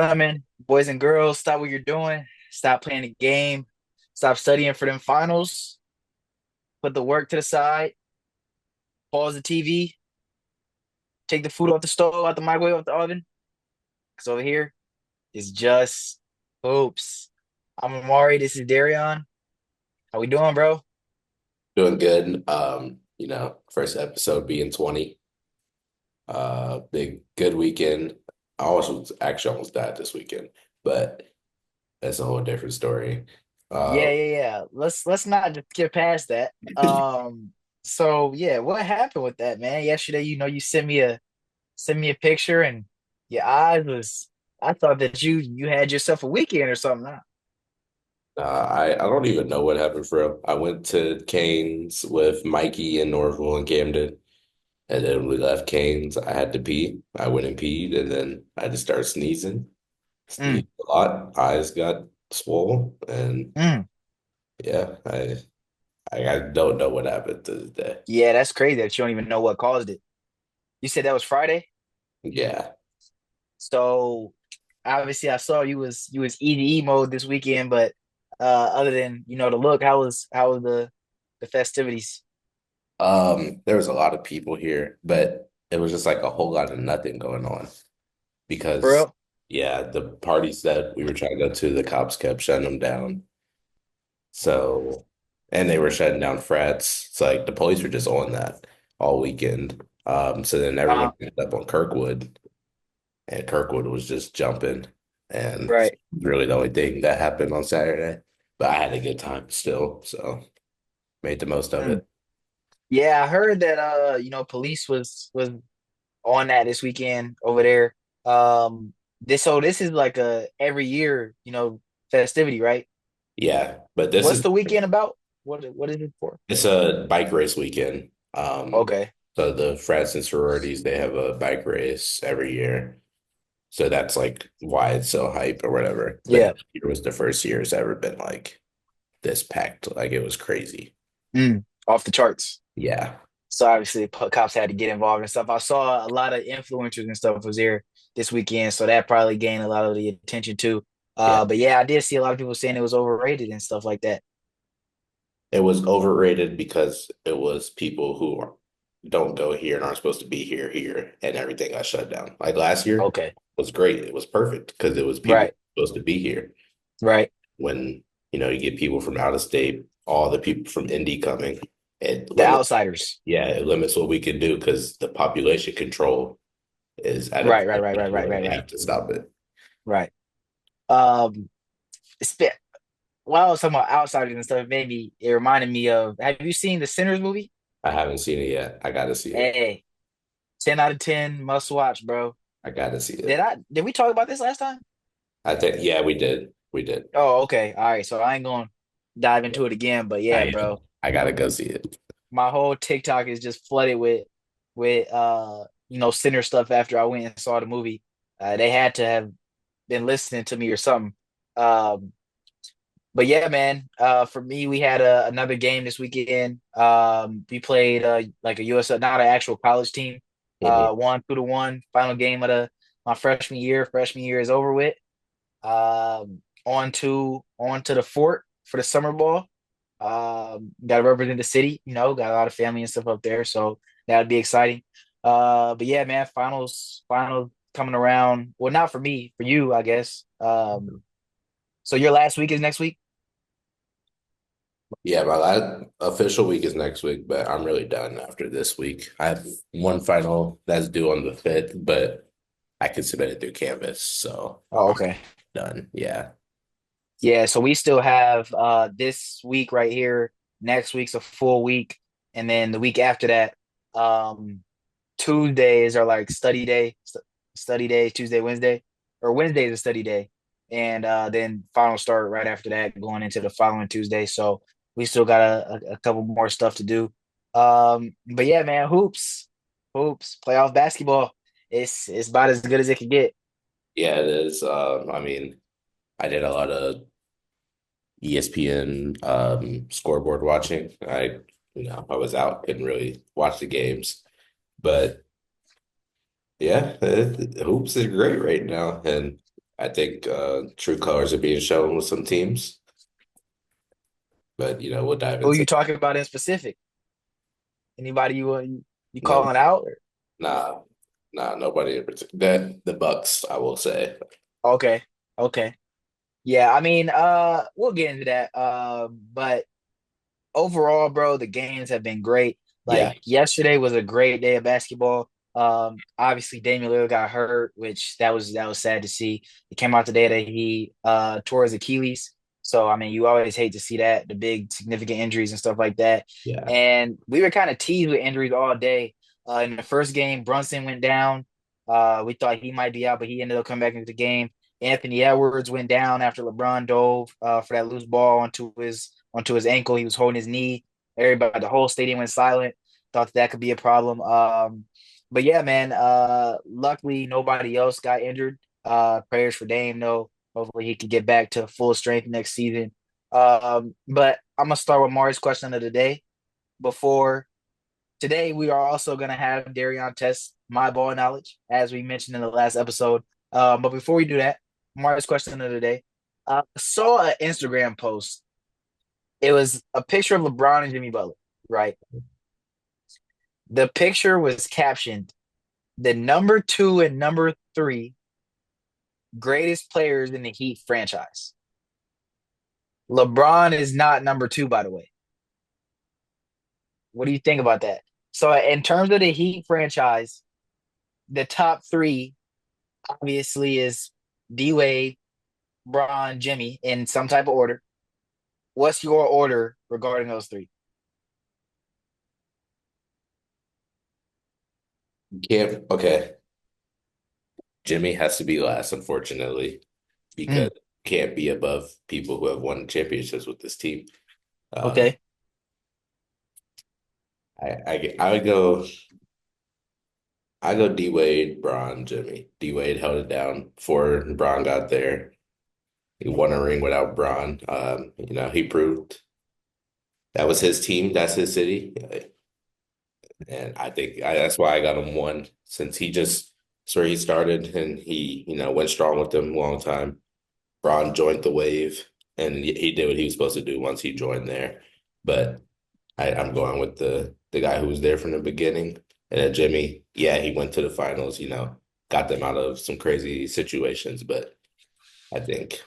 gentlemen, boys and girls, stop what you're doing. Stop playing the game. Stop studying for them finals. Put the work to the side. Pause the TV. Take the food off the stove, out the microwave, off the oven. Because over here is just hoops. I'm Amari. This is Darion. How we doing, bro? Doing good. First episode being 20. Big good weekend. I almost actually almost died this weekend, but that's a whole different story. Yeah, Uh, yeah, yeah. Let's not just get past that. So yeah, what happened with that, man? Yesterday, you sent me a picture and your eyes was I thought that you had yourself a weekend or something. Huh? I don't even know what happened for real. I went to Canes with Mikey and Norville and Camden, and then we left Canes. I had to pee. I went and peed, and then I just started sneezing. Mm, Sneezed a lot. Eyes got swollen, and mm. yeah, I don't know what happened to this day. Yeah, that's crazy that you don't even know what caused it. You said that was Friday? Yeah. So obviously I saw you was EDE mode this weekend, but other than, the look, how was the festivities? There was a lot of people here, but it was just like a whole lot of nothing going on For because, real? yeah, the parties that we were trying to go to, the cops kept shutting them down. So, and they were shutting down frats. It's like the police were just on that all weekend. So then everyone Uh, ended up on Kirkwood, and Kirkwood was just jumping, and right. really the only thing that happened on Saturday. But I had a good time still, so made the most of Mm. it. Yeah, I heard that police was on that this weekend over there. This is like a every year, festivity, right? Yeah, but this What's is the weekend about? What is it for? It's a bike race weekend. Okay. So the frats and sororities, they have a bike race every year. So that's like why it's so hype or whatever. But Yeah. this year was the first year it's ever been like this packed. Like it was crazy. Off the charts. Yeah. So obviously, cops had to get involved and stuff. I saw a lot of influencers and stuff was there this weekend, so that probably gained a lot of the attention too. Yeah. But yeah, I did see a lot of people saying it was overrated and stuff like that. It was overrated because it was people who don't go here and aren't supposed to be here, and everything got shut down. Like last year Okay, was great. It was perfect because it was people right, supposed to be here. right. When you get people from out of state, all the people from Indy coming, it The limits. outsiders. Yeah, it limits what we can do because the population control is at a Right, right, point right, right, now right, where right, they right, have to stop it. right. Um, spe- while I was talking about outsiders and stuff, maybe it reminded me of. Have you seen the Sinners movie? I haven't seen it yet. I gotta see it. Hey, 10 out of 10, must watch, bro. I gotta see Did it. I? Did we talk about this last time? I think yeah, we did. We did. Oh, okay. All right. So I ain't gonna dive into it again, but yeah, I bro. I gotta go see it. My whole TikTok is just flooded with sinner stuff after I went and saw the movie. They had to have been listening to me or something. Um, but yeah, man. For me, we had another game this weekend. We played like a US, not an actual college team. Mhm. 1-1 final game of the my freshman year. Freshman year is over with. On to the fort for the summer ball. Got to represent the city. Got a lot of family and stuff up there, so that'd be exciting. But yeah, man, finals coming around. Well, not for me, for you, I guess. So your last week is next week. Yeah, my last official week is next week, but I'm really done after this week. I have one final that's due on the 5th, but I can submit it through Canvas, so Oh, I'm okay. done. Yeah. Yeah, so we still have this week right here. Next week's a full week, and then the week after that, um, Tuesdays are like study day, Tuesday, Wednesday, or Wednesday is a study day, and then final start right after that, going into the following Tuesday. So we still got a couple more stuff to do. But yeah, man, hoops, playoff basketball. It's about as good as it could get. Yeah, it is. I mean, I did a lot of ESPN scoreboard watching. I was out, couldn't really watch the games, but yeah, hoops is great right now, and I think true colors are being shown with some teams, but we'll dive Who are into you that. talking about in specific? Anybody you No, calling out? nah, nah, nobody in particular. The Bucks, I will say. Okay, okay, yeah. I mean, we'll get into that. But overall, bro, the games have been great. Yeah, Like yesterday was a great day of basketball. Obviously Damian Lillard got hurt, which that was sad to see. It came out today that he tore his Achilles. So I mean, you always hate to see that, the big significant injuries and stuff like that. yeah, And we were kind of teased with injuries all day. In the first game, Brunson went down. We thought he might be out, but he ended up coming back into the game. Anthony Edwards went down after LeBron dove for that loose ball onto his ankle. He was holding his knee. Everybody, the whole stadium went silent. Thought that could be a problem. But yeah, man. Luckily, nobody else got injured. Prayers for Dame, though. Hopefully, he can get back to full strength next season. But I'm gonna start with Mari's question of the day. Before today, we are also gonna have Darion test my ball knowledge, as we mentioned in the last episode. But before we do that, Mari's question of the day. Saw an Instagram post. It was a picture of LeBron and Jimmy Butler, right? The picture was captioned the number two and number three greatest players in the Heat franchise. LeBron is not number two, by the way. What do you think about that? So, in terms of the Heat franchise, the top three obviously is D Wade, Bron, Jimmy in some type of order. What's your order regarding those three? can't. Okay, Jimmy has to be last, unfortunately, because Mm, can't be above people who have won championships with this team. Um, okay. I would go. I go D Wade, Bron, Jimmy. D Wade held it down before Bron got there. He won a ring without Bron. He proved that was his team. That's his city. And I think that's why I got him one, since that's where he started and he, went strong with them a long time. Bron joined the wave and he did what he was supposed to do once he joined there. But I'm going with the guy who was there from the beginning. And then Jimmy, yeah, he went to the finals, got them out of some crazy situations, but I think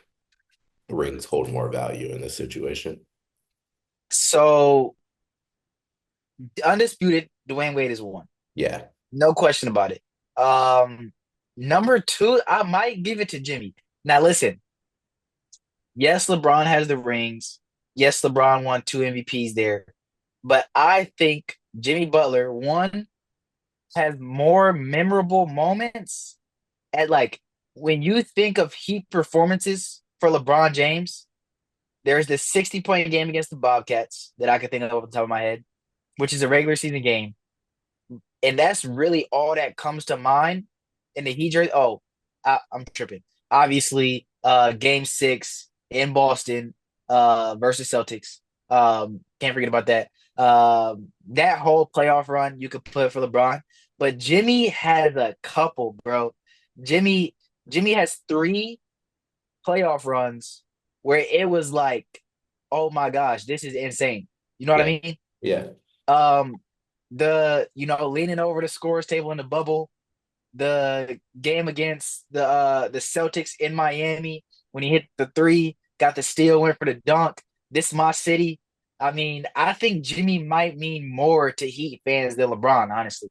rings hold more value in this situation. So, undisputed, Dwayne Wade is one. Yeah. No question about it. Number two, I might give it to Jimmy. Now, listen. Yes, LeBron has the rings. Yes, LeBron won two MVPs there. But I think Jimmy Butler, one, has more memorable moments at like when you think of Heat performances for LeBron James, there's this 60-point game against the Bobcats that I can think of off the top of my head, which is a regular season game. And that's really all that comes to mind in the Heat jersey. Oh, I'm tripping. Obviously, game six in Boston versus Celtics. Can't forget about that. That whole playoff run you could put for LeBron. But Jimmy has a couple, bro. Jimmy Jimmy has three playoff runs where it was like, oh my gosh, this is insane. You know what I Yeah. mean? Yeah. Um, leaning over the scores table in the bubble, the game against the Celtics in Miami when he hit the three, got the steal, went for the dunk. This is my city. I mean, I think Jimmy might mean more to Heat fans than LeBron, honestly.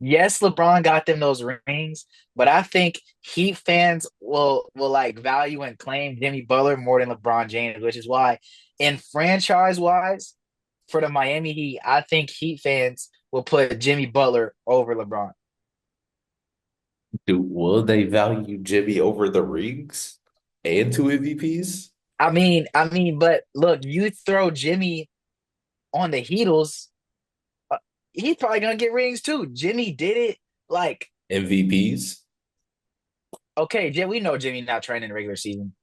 Yes, LeBron got them those rings, but I think Heat fans will like value and claim Jimmy Butler more than LeBron James, which is why, in franchise wise, for the Miami Heat, I think Heat fans will put Jimmy Butler over LeBron. Will they value Jimmy over the rings and two MVPs? But look, you throw Jimmy on the Heatles, uh, he's probably gonna get rings too. Jimmy did it. Like, MVPs? okay, we know Jimmy not training in the regular season.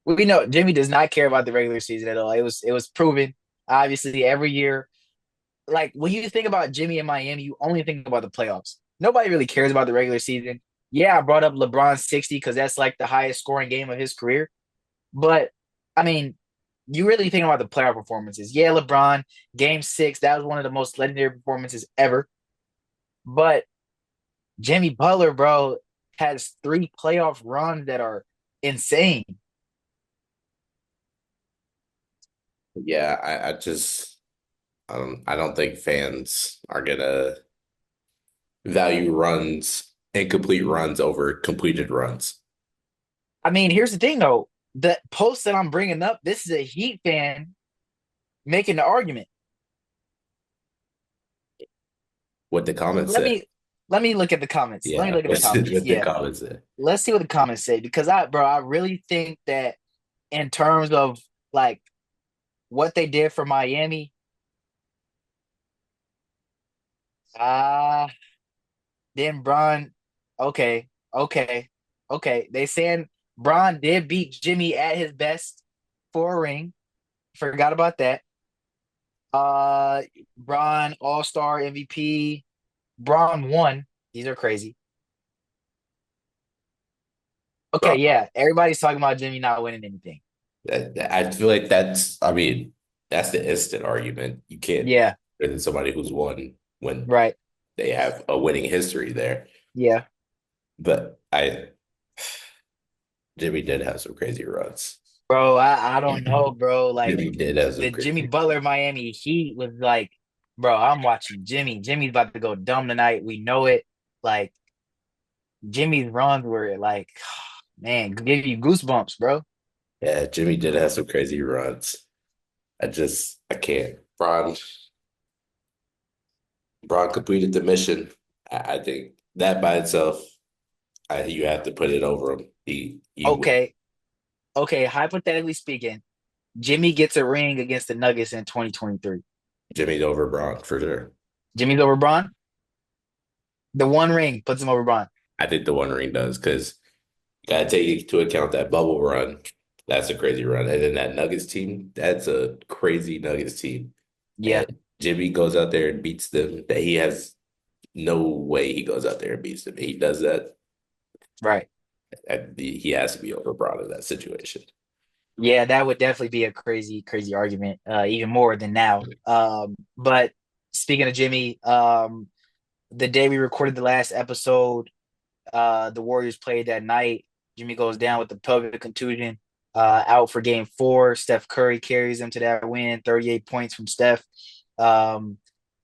We know Jimmy does not care about the regular season at all. It was proven, obviously, every year. like when you think about Jimmy in Miami, you only think about the playoffs. Nobody really cares about the regular season. Yeah, I brought up LeBron's 60 because that's like the highest scoring game of his career. But I mean, you really think about the playoff performances. Yeah, LeBron, game 6, that was one of the most legendary performances ever. But Jimmy Butler, bro, has 3 playoff runs that are insane. Yeah, I don't think fans are gonna value runs, incomplete runs over completed runs. I mean, here's the thing though. The post that I'm bringing up, this is a Heat fan making the argument. What the comments Let say. me let me look at the comments. Let me Yeah, look at the comments. what the Yeah. comments say. Let's see what the comments say because I really think that in terms of like what they did for Miami, ah, then Bron, okay, okay, okay. They saying Bron did beat Jimmy at his best for a ring. Forgot about that. Uh, Bron All-Star MVP. Bron won. These are crazy. Okay, Bro, yeah. Everybody's talking about Jimmy not winning anything. I feel like I mean, that's the instant argument. You can't Yeah, with somebody who's won when right. they have a winning history there. Yeah. But Jimmy did have some crazy runs. Bro, I don't know, bro. Like Jimmy did have some the Jimmy crazy. Butler Miami Heat was like, bro, I'm watching Jimmy. Jimmy's about to go dumb tonight. We know it. Like Jimmy's runs were like, man, give you goosebumps, bro. Yeah, Jimmy did have some crazy runs. I can't. Braun completed the mission. I think that by itself, you have to put it over him. You win. Okay, okay. Hypothetically speaking, Jimmy gets a ring against the Nuggets in 2023. Jimmy's over Braun for sure. Jimmy's over Bron. The one ring puts him over Bron. I think the One Ring does because you gotta take into account that bubble run. That's a crazy run, and then that Nuggets team. That's a crazy Nuggets team. Yeah, And Jimmy goes out there and beats them. That he has no way he goes out there and beats them. He does that. right. He has to be over Braun in that situation. Yeah, that would definitely be a crazy, crazy argument, even more than now. But speaking of Jimmy, the day we recorded the last episode, the Warriors played that night. Jimmy goes down with the pelvic contusion, out for game 4. Steph Curry carries him to that win, 38 points from Steph. Um,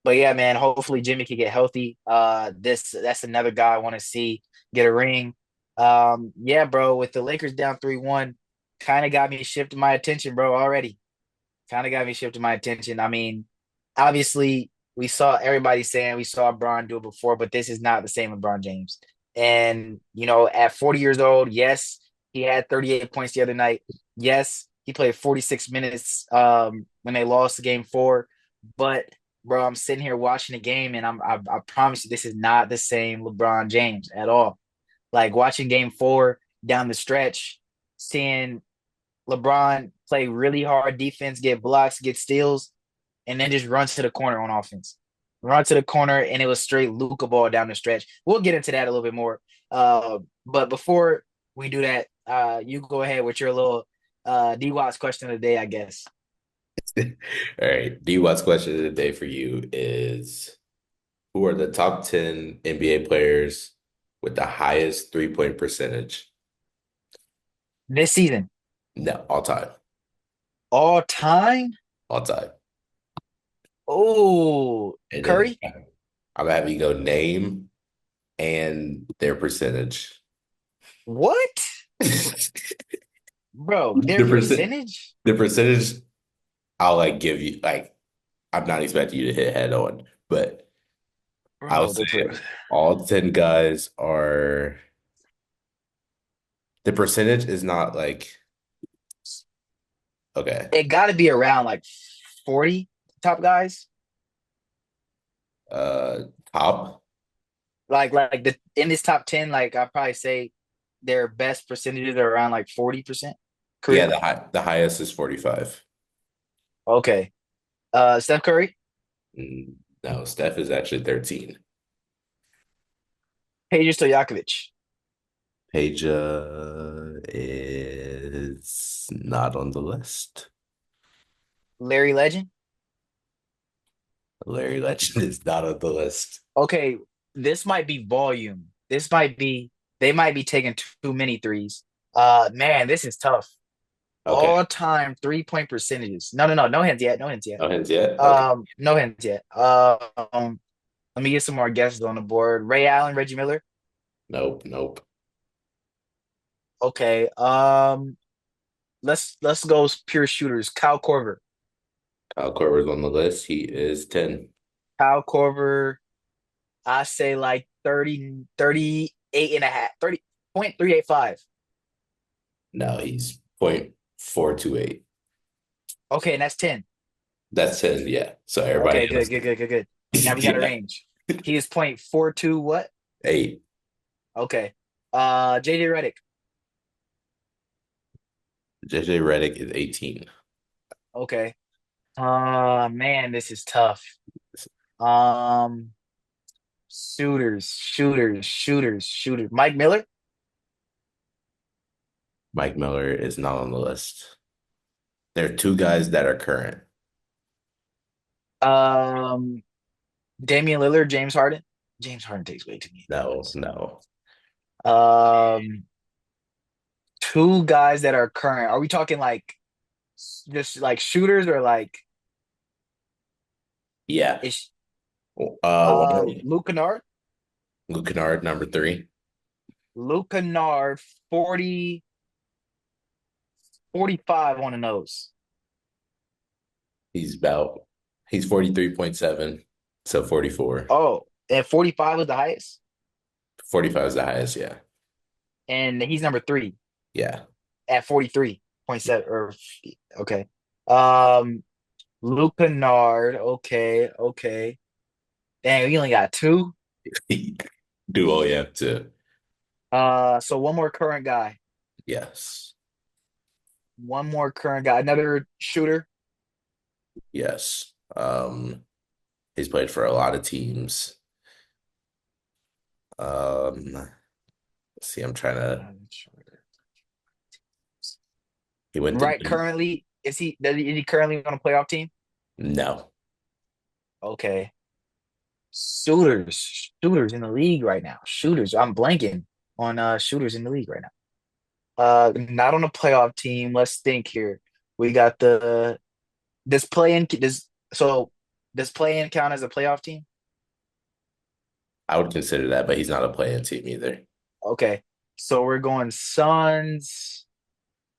but yeah, man, hopefully Jimmy can get healthy. That's another guy I want to see get a ring. Yeah, bro, with the Lakers down 3-1, kind of got me shifting my attention, bro, already. Kind of got me shifting my attention. I mean, obviously, we saw everybody saying we saw Bron do it before, but this is not the same LeBron James. And, at 40 years old, yes, he had 38 points the other night. Yes, he played 46 minutes when they lost the game 4. But, bro, I'm sitting here watching the game, and I promise you, this is not the same LeBron James at all. Like watching game 4 down the stretch, seeing LeBron play really hard defense, get blocks, get steals, and then just run to the corner on offense. Run to the corner, and it was straight Luka ball down the stretch. We'll get into that a little bit more. But before we do that, you go ahead with your little D Watts question of the day, I guess. All right. D Watt's question of the day for you is who are the top 10 NBA players with the highest 3-point percentage? This season, No, all time. all time. All time. Oh, And then Curry. I'm having you go name and their percentage. What, bro? Their The percent percentage, the percentage I'll like give you like I'm not expecting you to hit head on, but I'll bro. say all 10 guys are the percentage is not like okay. It got to be around like 40 top guys. Uh top. Like the in this top 10, like I probably say their best percentages are around like 40% Yeah, career. the highest is 45. Okay. Steph Curry. Mm, No, Steph is actually 13. Peja Stojakovic. Peja is not on the list. Larry Legend. Larry Legend is not on the list. Okay, this might be volume. This might be they might be taking too many threes. Man, this is tough. Okay. All time 3-point percentages. No, no, no, no hands yet. No hands yet. No hands yet? Okay. No hands yet. Let me get some more guesses on the board. Ray Allen, Reggie Miller. Nope, nope. Okay. Let's go pure shooters. Kyle Korver. Kyle Korver's on the list. He is 10. Kyle Korver, I say like 30, 38 and a half, 30.385. No, he's 0.428. Okay, and that's 10. That's 10, yeah. So everybody Okay, good, else. good, good, good, good. Now we got a Yeah. range. He is 0.42 what? 8. Okay. JJ Redick. JJ Redick is 18. Okay. Man, this is tough. Um, shooters. Mike Miller. Mike Miller is not on the list. There are two guys that are current. Um, Damian Lillard, James Harden. James Harden takes way too many No, threes. no. Um, two guys that are current. Are we talking like just like shooters or like Yeah. is One of Luke Kennard? Luke Kennard, number 3. Luke Kennard, 40, 45 on the nose. He's about he's 43.7, so 44. Oh, and 45 was the highest. 45 is the highest, yeah. And he's number three Yeah. at 43.7 or okay. Um Luke Kennard, okay, okay. Dang, we only got two. Do all you have to. So one more current guy. Yes. One more current guy. Another shooter. Yes. He's played for a lot of teams. Let's see, I'm trying to he went to Right, currently, is he currently on a playoff team? no. Okay. Shooters in the league right now. Shooters. I'm blanking on shooters in the league right now. Not on a playoff team. Let's think here. We got the does play in does so does play in count as a playoff team? I would consider that, but he's not a play-in team either. Okay. So we're going Suns,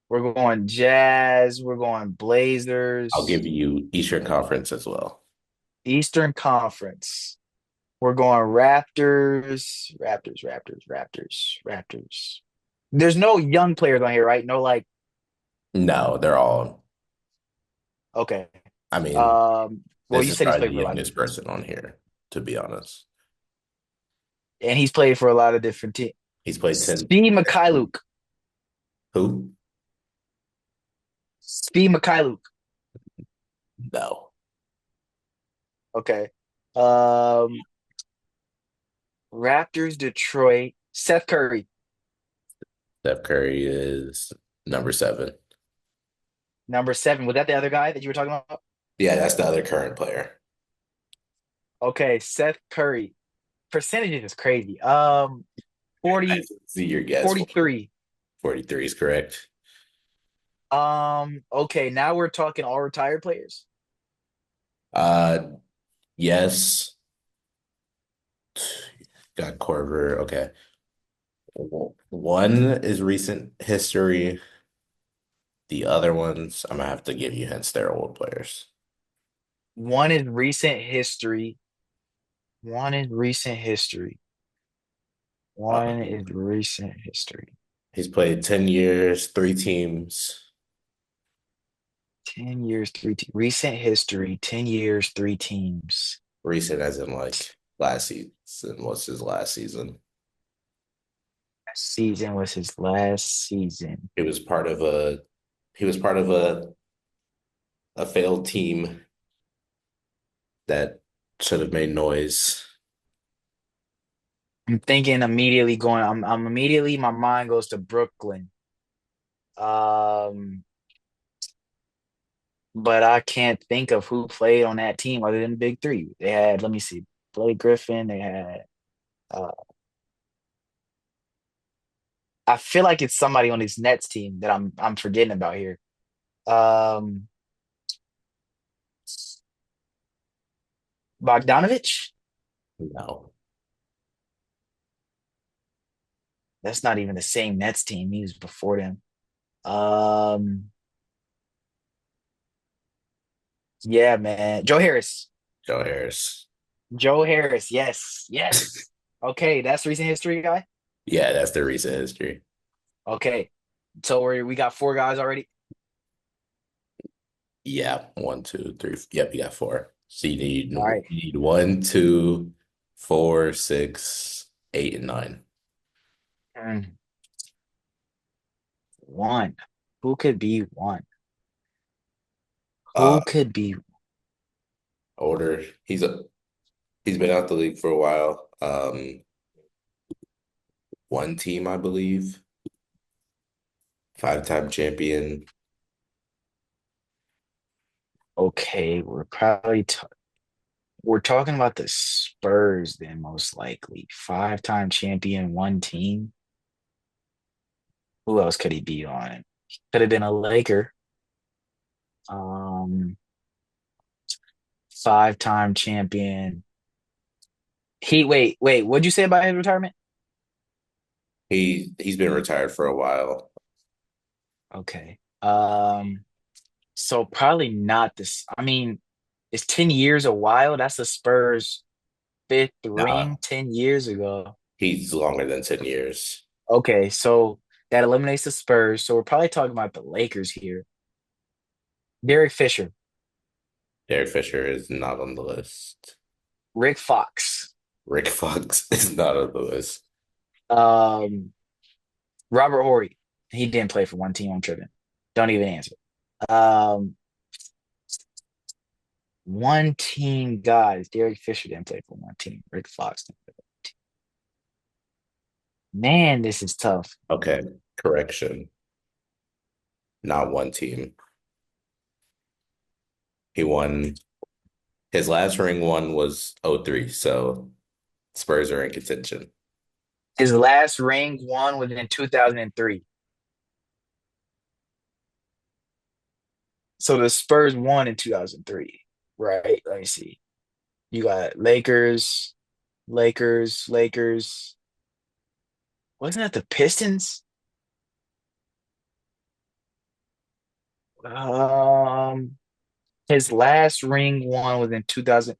we're going Jazz, we're going I'll Blazers, give you Eastern Conference as well. Eastern Conference. We're going Raptors. There's no young players on here, right? No, like, No, they're all. okay. I mean, Well, this you is said he's probably played the for a lot of youngest different teams, person on here, to be honest. and he's played for a lot of different teams. He's played 10. Steve Mikhailuk. Who? Steve Mikhailuk. No. Okay. Um, Raptors, Detroit. Seth Curry, Steph Curry is number 7. number seven. Was that the other guy that you were talking about? Yeah, that's the other current player. Okay, Seth Curry. Percentages is crazy. I 40, see your guess. 43. 43 is correct. Okay, now we're talking all retired players. Uh, yes. Got Corver. Okay. One is recent history. The other ones, I'm gonna have to give you hints. They're old players. One is recent history. One is recent history. One Um, is recent history. he's played 10 years, 3 teams. 10 years, recent history, 10 years, three teams. Recent as in like last season. What's his last season? Season was his last season. He was part of a failed team that Should have made noise. I'm thinking immediately going. I'm immediately. My mind goes to Brooklyn. Um, but I can't think of who played on that team other than the Big Three. They had. Let me see. Blake Griffin. They had. Uh, I feel like it's somebody on this Nets team that I'm forgetting about here. Um, Bogdanovich. No. That's not even the same Nets team. He was before them. Um, yeah, man. Joe Harris. Joe Harris. Joe Harris. Yes. Yes. Okay, that's recent history guy. Yeah, that's the recent history. Okay. So we got four guys already. Yeah, one, two, three. Yep, you got four. So All right. you need one, two, four, six, eight, and nine. Mm, one. Who could be one? Uh, Who could be older. He's been out the league for a while. One team, I believe, five-time champion. okay? We're talking about the Spurs then most likely. Five-time champion, one team. Who else could he be on? Could have been a Laker. Um, Five-time champion. Wait, what'd you say about his retirement? He's been retired for a while. Okay. So probably not this. I mean, it's 10 years a while. That's the Spurs' fifth Nah, ring 10 years ago. he's longer than 10 years. Okay, so that eliminates the Spurs. So we're probably talking about the Lakers here. Derek Fisher, Derek Fisher is not on the list. Rick Fox, Rick Fox is not on the list. um, Robert Horry. He didn't play for one team. I'm tripping. Don't even answer. Um, One team guys. Derek Fisher didn't play for one team. Rick Fox didn't play for one team. Man, this is tough. Okay, correction. Not one team. He won his last ring one was '03, so Spurs are in contention. His last ring won was in 2003. So the Spurs won in 2003, right? Let me see. You got Lakers. Wasn't that the Pistons? Um, his last ring won was in 2000.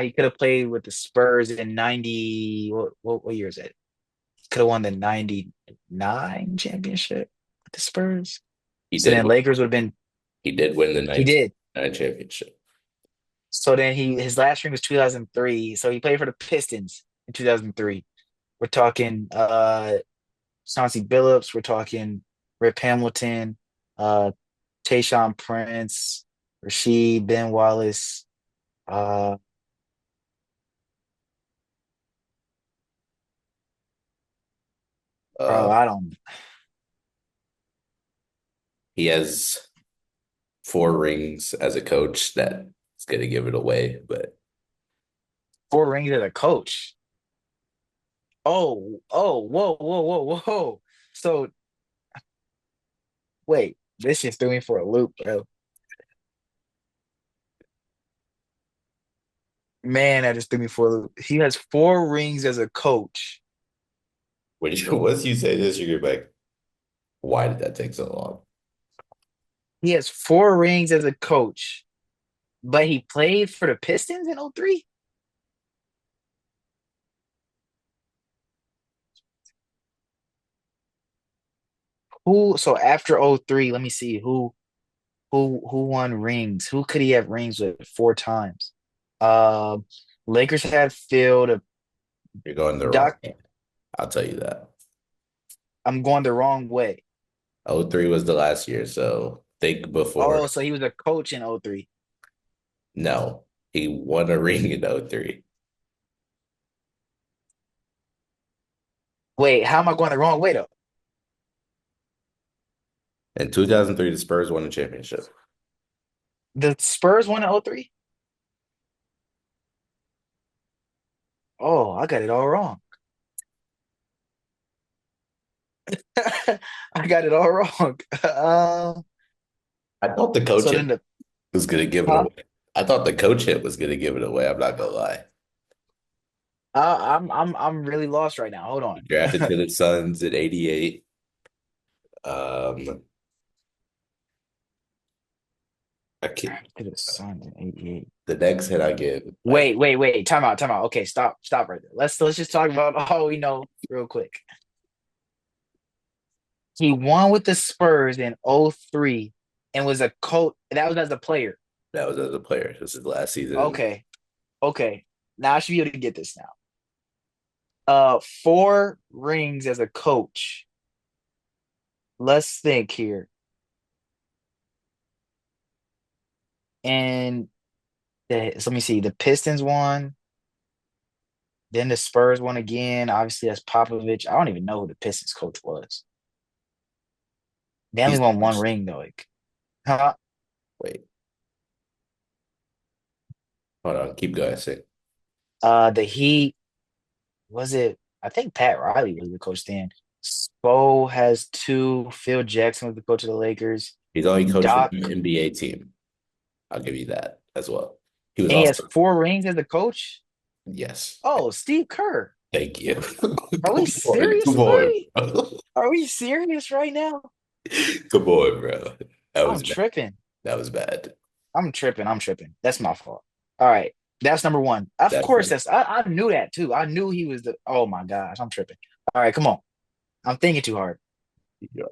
He could have played with the Spurs in 90. What year is it? Could have won the 99 championship with the Spurs. He So did then win, Lakers would have been, he did win the he did. 1999 championship. So then his last ring was 2003. So he played for the Pistons in 2003. We're talking Chauncey Billups, we're talking Rip Hamilton, uh Tayshaun Prince, Rasheed, Ben Wallace, uh bro, Uh, I don't he has four rings as a coach. That's gonna give it away, but four rings as a coach. Whoa. So wait, this just threw me for a loop, bro. Man, that just threw me for a loop. He has four rings as a coach. once you say this, you're gonna be like, why did that take so long? He has four rings as a coach, but he played for the Pistons in '03. Who so after '03? Let me see who won rings. Who could he have rings with four times? Um Lakers had Phil. You're going the wrong Doc. way. I'll tell you that. I'm going the wrong way. '03 was the last year, so think before. Oh, so he was a coach in '03. No. He won a ring in '03. Wait, how am I going the wrong way though? In 2003, the Spurs won the championship. The Spurs won in '03. Oh, I got it all wrong. I got it all wrong. I thought the coach So hit then the was going to give it huh? away. I thought the coach hit was going to give it away. I'm not gonna lie. I'm really lost right now. Hold He on. drafted to the Suns at '88. Um, I can't, To the Suns in '88. the next hit I give, like Wait. Time out. Okay, stop right there. Let's just talk about all we know real quick. He won with the Spurs in '03 and was a coach. That was as a player. that was as a player. This is last season. Okay. Okay. Now I should be able to get this now. Four rings as a coach. Let's think here. And so let me see. The Pistons won. Then the Spurs won again. Obviously, that's Popovich. I don't even know who the Pistons coach was. They only He's won one coached. ring though. Like, huh? Wait, hold on. Keep going. Say The Heat was it? I think Pat Riley was the coach then. Spo has two. Phil Jackson was the coach of the Lakers. he's only coached for Doc, the NBA team. I'll give you that as well. He was and he has also four rings as a coach. yes. Oh, Steve Kerr. Thank you. Are we Come on, serious, come on, buddy? bro. Are we serious right now? Come on, bro. That I'm was bad. tripping. That was bad. I'm tripping. That's my fault. All right. That's number one. Of That's course, I knew that too. I knew he was the oh my gosh, I'm tripping. All right, come on. I'm thinking too hard. you're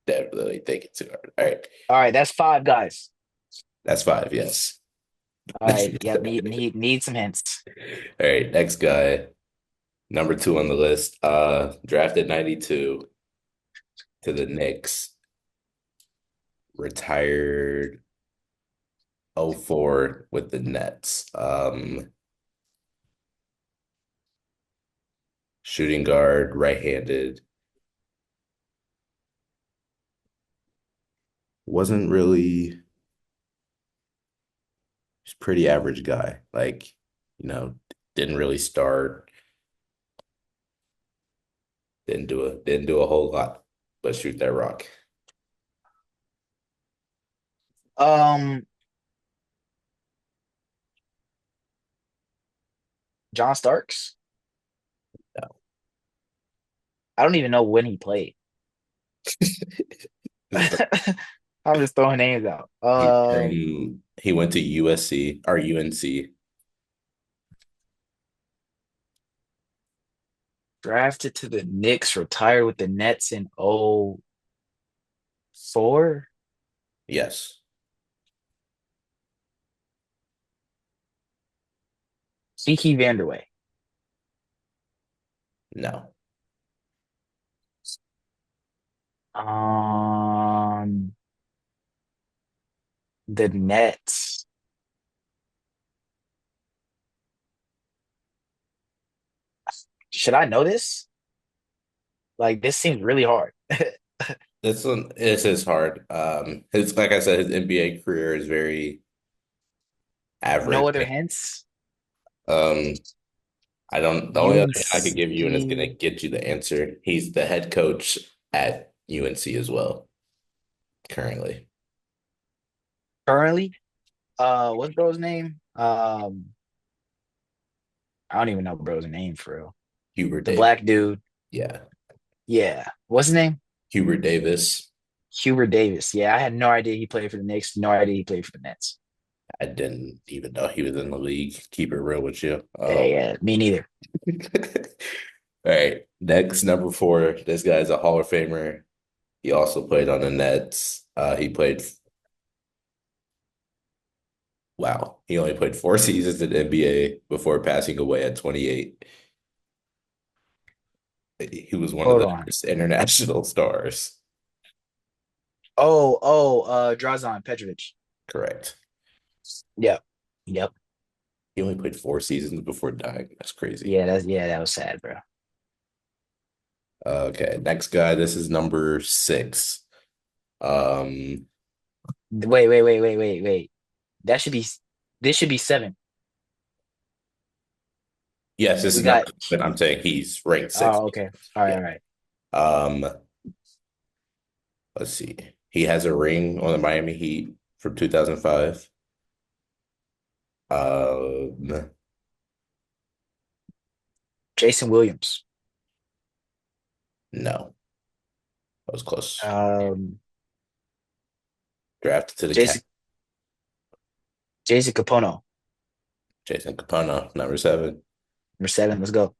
definitely thinking too hard. All right. All right, that's five guys. That's five. Yes. All right. Yep, need some hints. All right. Next guy, number two on the list. Drafted 92 to the Knicks, retired '04 with the Nets. Shooting guard, right-handed. Wasn't really, just pretty average guy. Like, didn't really start, didn't do a whole lot, but shoot that rock. Um, John Starks. I don't even know when he played. I'm just throwing names out. He went to USC or UNC. Drafted to the Knicks, retired with the Nets in '04. Yes. Kiki Vanderway. No. Um, the Nets. Should I know this? Like, this seems really hard. This is hard. His like I said, his NBA career is very No average. other hints? Um, I don't. The only other hint I could give you, and it's gonna UNC get you the answer. He's the head coach at UNC as well, currently. currently. What's bro's name? I don't even know bro's name for real. Hubert The Davis. black dude. Yeah, Yeah. What's his name? Hubert Davis. Hubert Davis. Yeah, I had no idea he played for the Knicks. No idea he played for the Nets. I didn't even know he was in the league. Keep it real with you. Yeah, yeah, me neither. All right, next number four. This guy's a Hall of Famer. He also played on the Nets. He played. Wow, he only played 4 seasons in the NBA before passing away at 28. He was one of Hold the on. first international stars. Oh, Drazen Petrovic. Correct. Yep. Yep. He only played 4 seasons before dying. That's crazy. Yeah, that was sad, bro. Okay, next guy. This is number 6. Um, Wait. That should be this should be 7. yes, this We is number got 7. I'm saying he's ranked 6. oh, okay. All right, Yeah. all right. Um, let's see. He has a ring on the Miami Heat from 2005. Um, Jason Williams. no, that was close. Um Drafted to the Cat. Jason Jason Capono. Jason Capona, number 7. Number 7. Let's go. All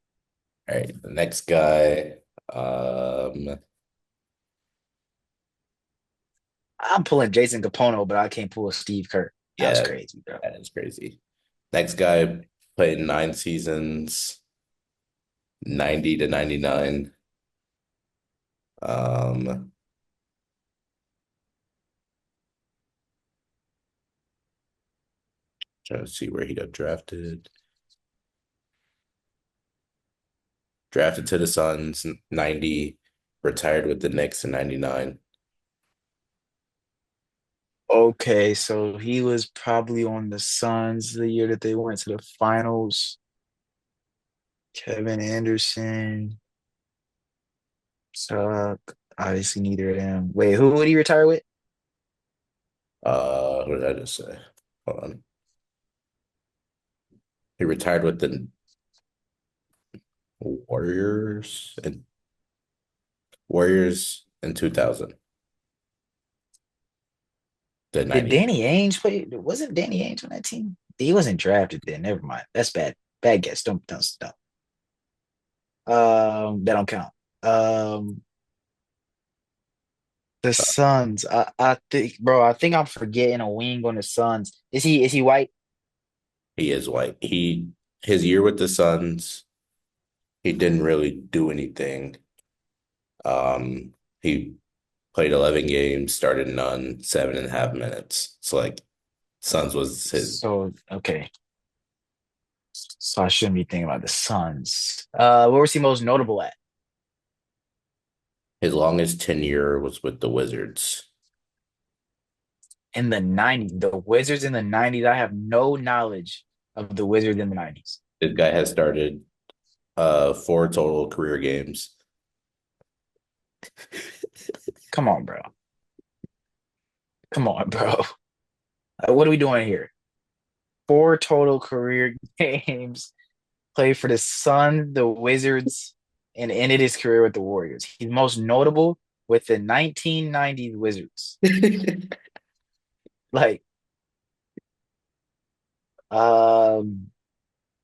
right, the next guy. Um, I'm pulling Jason Capono, but I can't pull Steve Kerr. That was yeah, crazy, bro. that is crazy. Next guy played 9 seasons, 90 to 99. Um, Trying to see where he got drafted. Drafted to the Suns, 90, retired with the Knicks in 99. Okay, so he was probably on the Suns the year that they went to the finals. Kevin Anderson, Tuck, obviously neither of them. Wait, who would he retire with? What did I just say? Hold on. He retired with the Warriors in 2000. The Did 90. Danny Ainge play? Wasn't Danny Ainge on that team? He wasn't drafted then. Never mind. That's bad. Bad guess. Don't stop. That don't count. Um, the Suns. I think, bro. I think I'm forgetting a wing on the Suns. Is he white? He is white. His year with the Suns, he didn't really do anything. He played 11 games, started none, 7.5 minutes. It's like Suns was So okay. So I shouldn't be thinking about the Suns. Where was he most notable at? his longest tenure was with the Wizards. In the 90s. The Wizards in the 90s. I have no knowledge of the Wizards in the 90s. This guy has started 4 total career games. Come on, bro. Come on, bro. What are we doing here? 4 total career games. Played for the Suns, the Wizards, and ended his career with the Warriors. He's most notable with the 1990 Wizards. Like, um,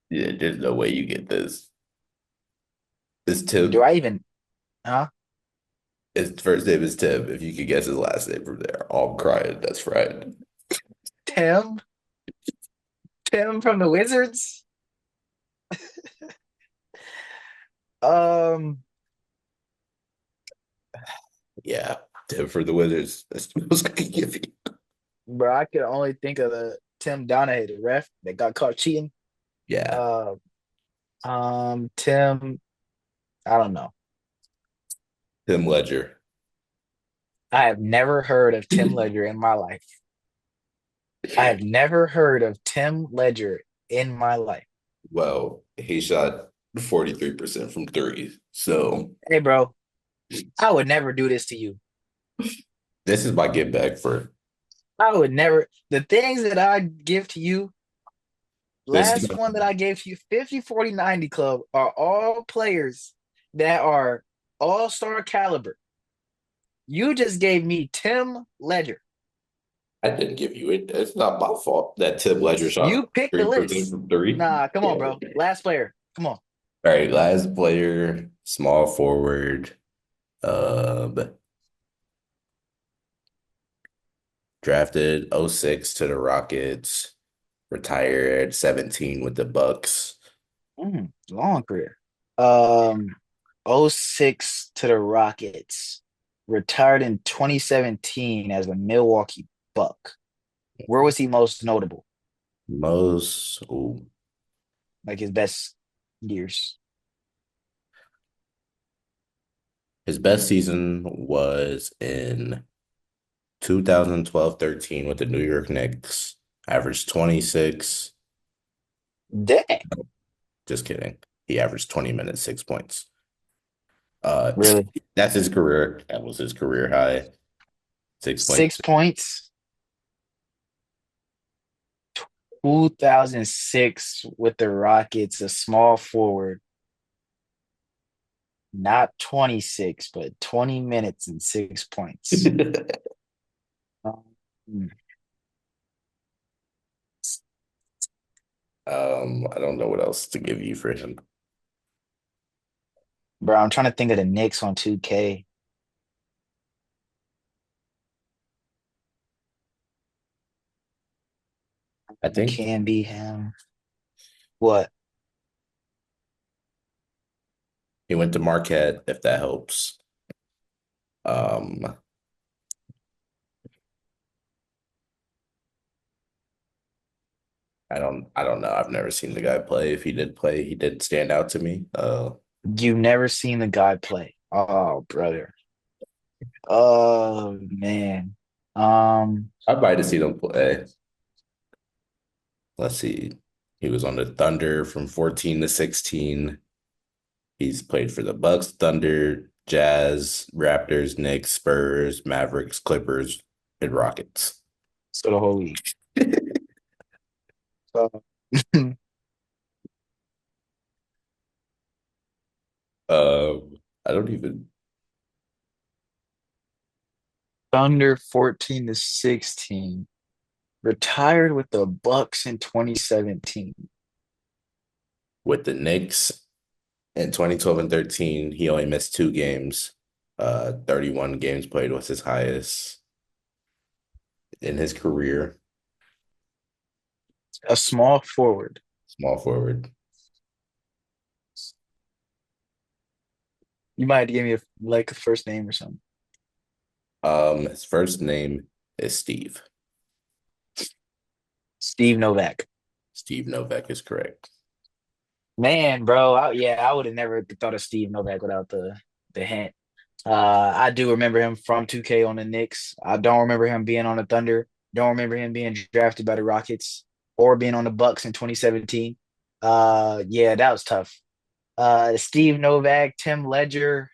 Yeah, there's no way you get this. It's do Tim. I even, huh? His first name is Tim. If you could guess his last name from there, oh, I'm crying. That's right. Tim? Tim from the Wizards? Um, Yeah, Tim for the Wizards. That's the most I can give you. bro, I could only think of the Tim Donahue, the ref that got caught cheating. Yeah, Uh, Tim, I don't know. Tim Ledger. I have never heard of Tim Ledger in my life. I have never heard of Tim Ledger in my life. Well, he shot 43% from three. So Hey, bro, I would never do this to you. this is my get back for I would never. The things that I give to you, this is last one that I gave to you, 50, 40, 90 club, are all players that are all-star caliber. You just gave me Tim Ledger. I didn't give you it. It's not my fault that Tim Ledger shot You picked the 3% list. from three. Nah, come on, bro. Last player. Come on. All right, last player, small forward, um, drafted '06 to the Rockets, retired 17 with the Bucks. Long career. Um, '06 to the Rockets. Retired in 2017 as a Milwaukee Buck. Where was he most notable? Most, ooh. like his best years. His best season was in 2012-13 with the New York Knicks. Averaged 26. Dang, Just kidding. He averaged 20 minutes, 6 points. Uh, really? that's his career. That was his career high. 6 points. 6 points, 2006 with the Rockets, a small forward, not 26, but 20 minutes and 6 points. Um, I don't know what else to give you for him. Bro, I'm trying to think of the Knicks on 2K. I think Can be him. What? he went to Marquette, if that helps. Um, I don't know. I've never seen the guy play. If he did play, he did stand out to me. You've never seen the guy play. Oh, brother. Oh, man. Um, I might have seen him play. Let's see. He was on the Thunder from 14 to 16. He's played for the Bucks, Thunder, Jazz, Raptors, Knicks, Spurs, Mavericks, Clippers, and Rockets. so the whole league. Uh, I don't even. Thunder 14 to 16. Retired with the Bucks in 2017. With the Knicks in 2012 and 13, he only missed 2 games. 31 games played was his highest in his career. A small forward. Small forward. You might have to give me like a first name or something. His first name is Steve. Steve Novak. Steve Novak is correct. Man, bro, yeah, I would have never thought of Steve Novak without the hint. I do remember him from 2K on the Knicks. I don't remember him being on the Thunder. Don't remember him being drafted by the Rockets or being on the Bucks in 2017. Yeah, that was tough. Steve Novak, Tim Ledger,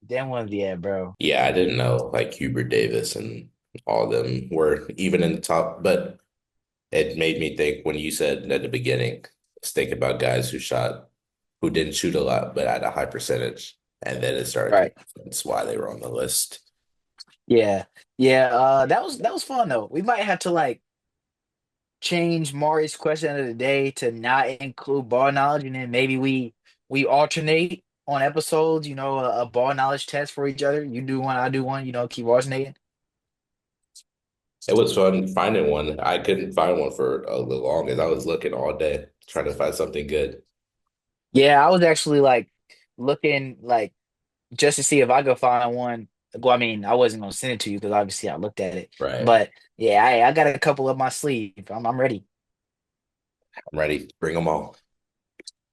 them ones, yeah, bro. Yeah, I didn't know like Hubert Davis and all of them were even in the top, but it made me think when you said at the beginning, let's think about guys who didn't shoot a lot but had a high percentage. And then it started to Right. make sense why they were on the list. Yeah. Yeah. That was fun though. We might have to like change Mari's question of the day to not include ball knowledge, and then maybe we alternate on episodes. A ball knowledge test for each other. You do one, I do one. Keep alternating. It was fun finding one. I couldn't find one for the longest. I was looking all day trying to find something good. Yeah, I was actually like looking like just to see if I could find one. Well, I mean, I wasn't gonna send it to you because obviously I looked at it, Right. but yeah, I got a couple up my sleeve. I'm ready. I'm ready. Bring them all.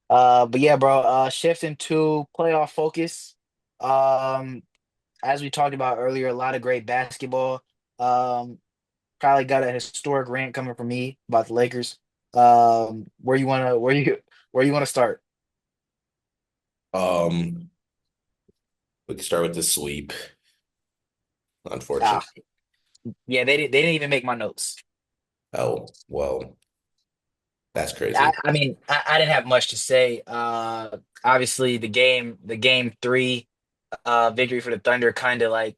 But yeah, bro. Shifting to playoff focus. Um, as we talked about earlier, a lot of great basketball. Um, Probably got a historic rant coming from me about the Lakers. Where you wanna start? Um, we can start with the sweep, Ah, unfortunately. yeah, they didn't even make my notes. Oh, well, that's I, crazy. I mean, I didn't have much to say. Obviously the game three victory for the Thunder kind of like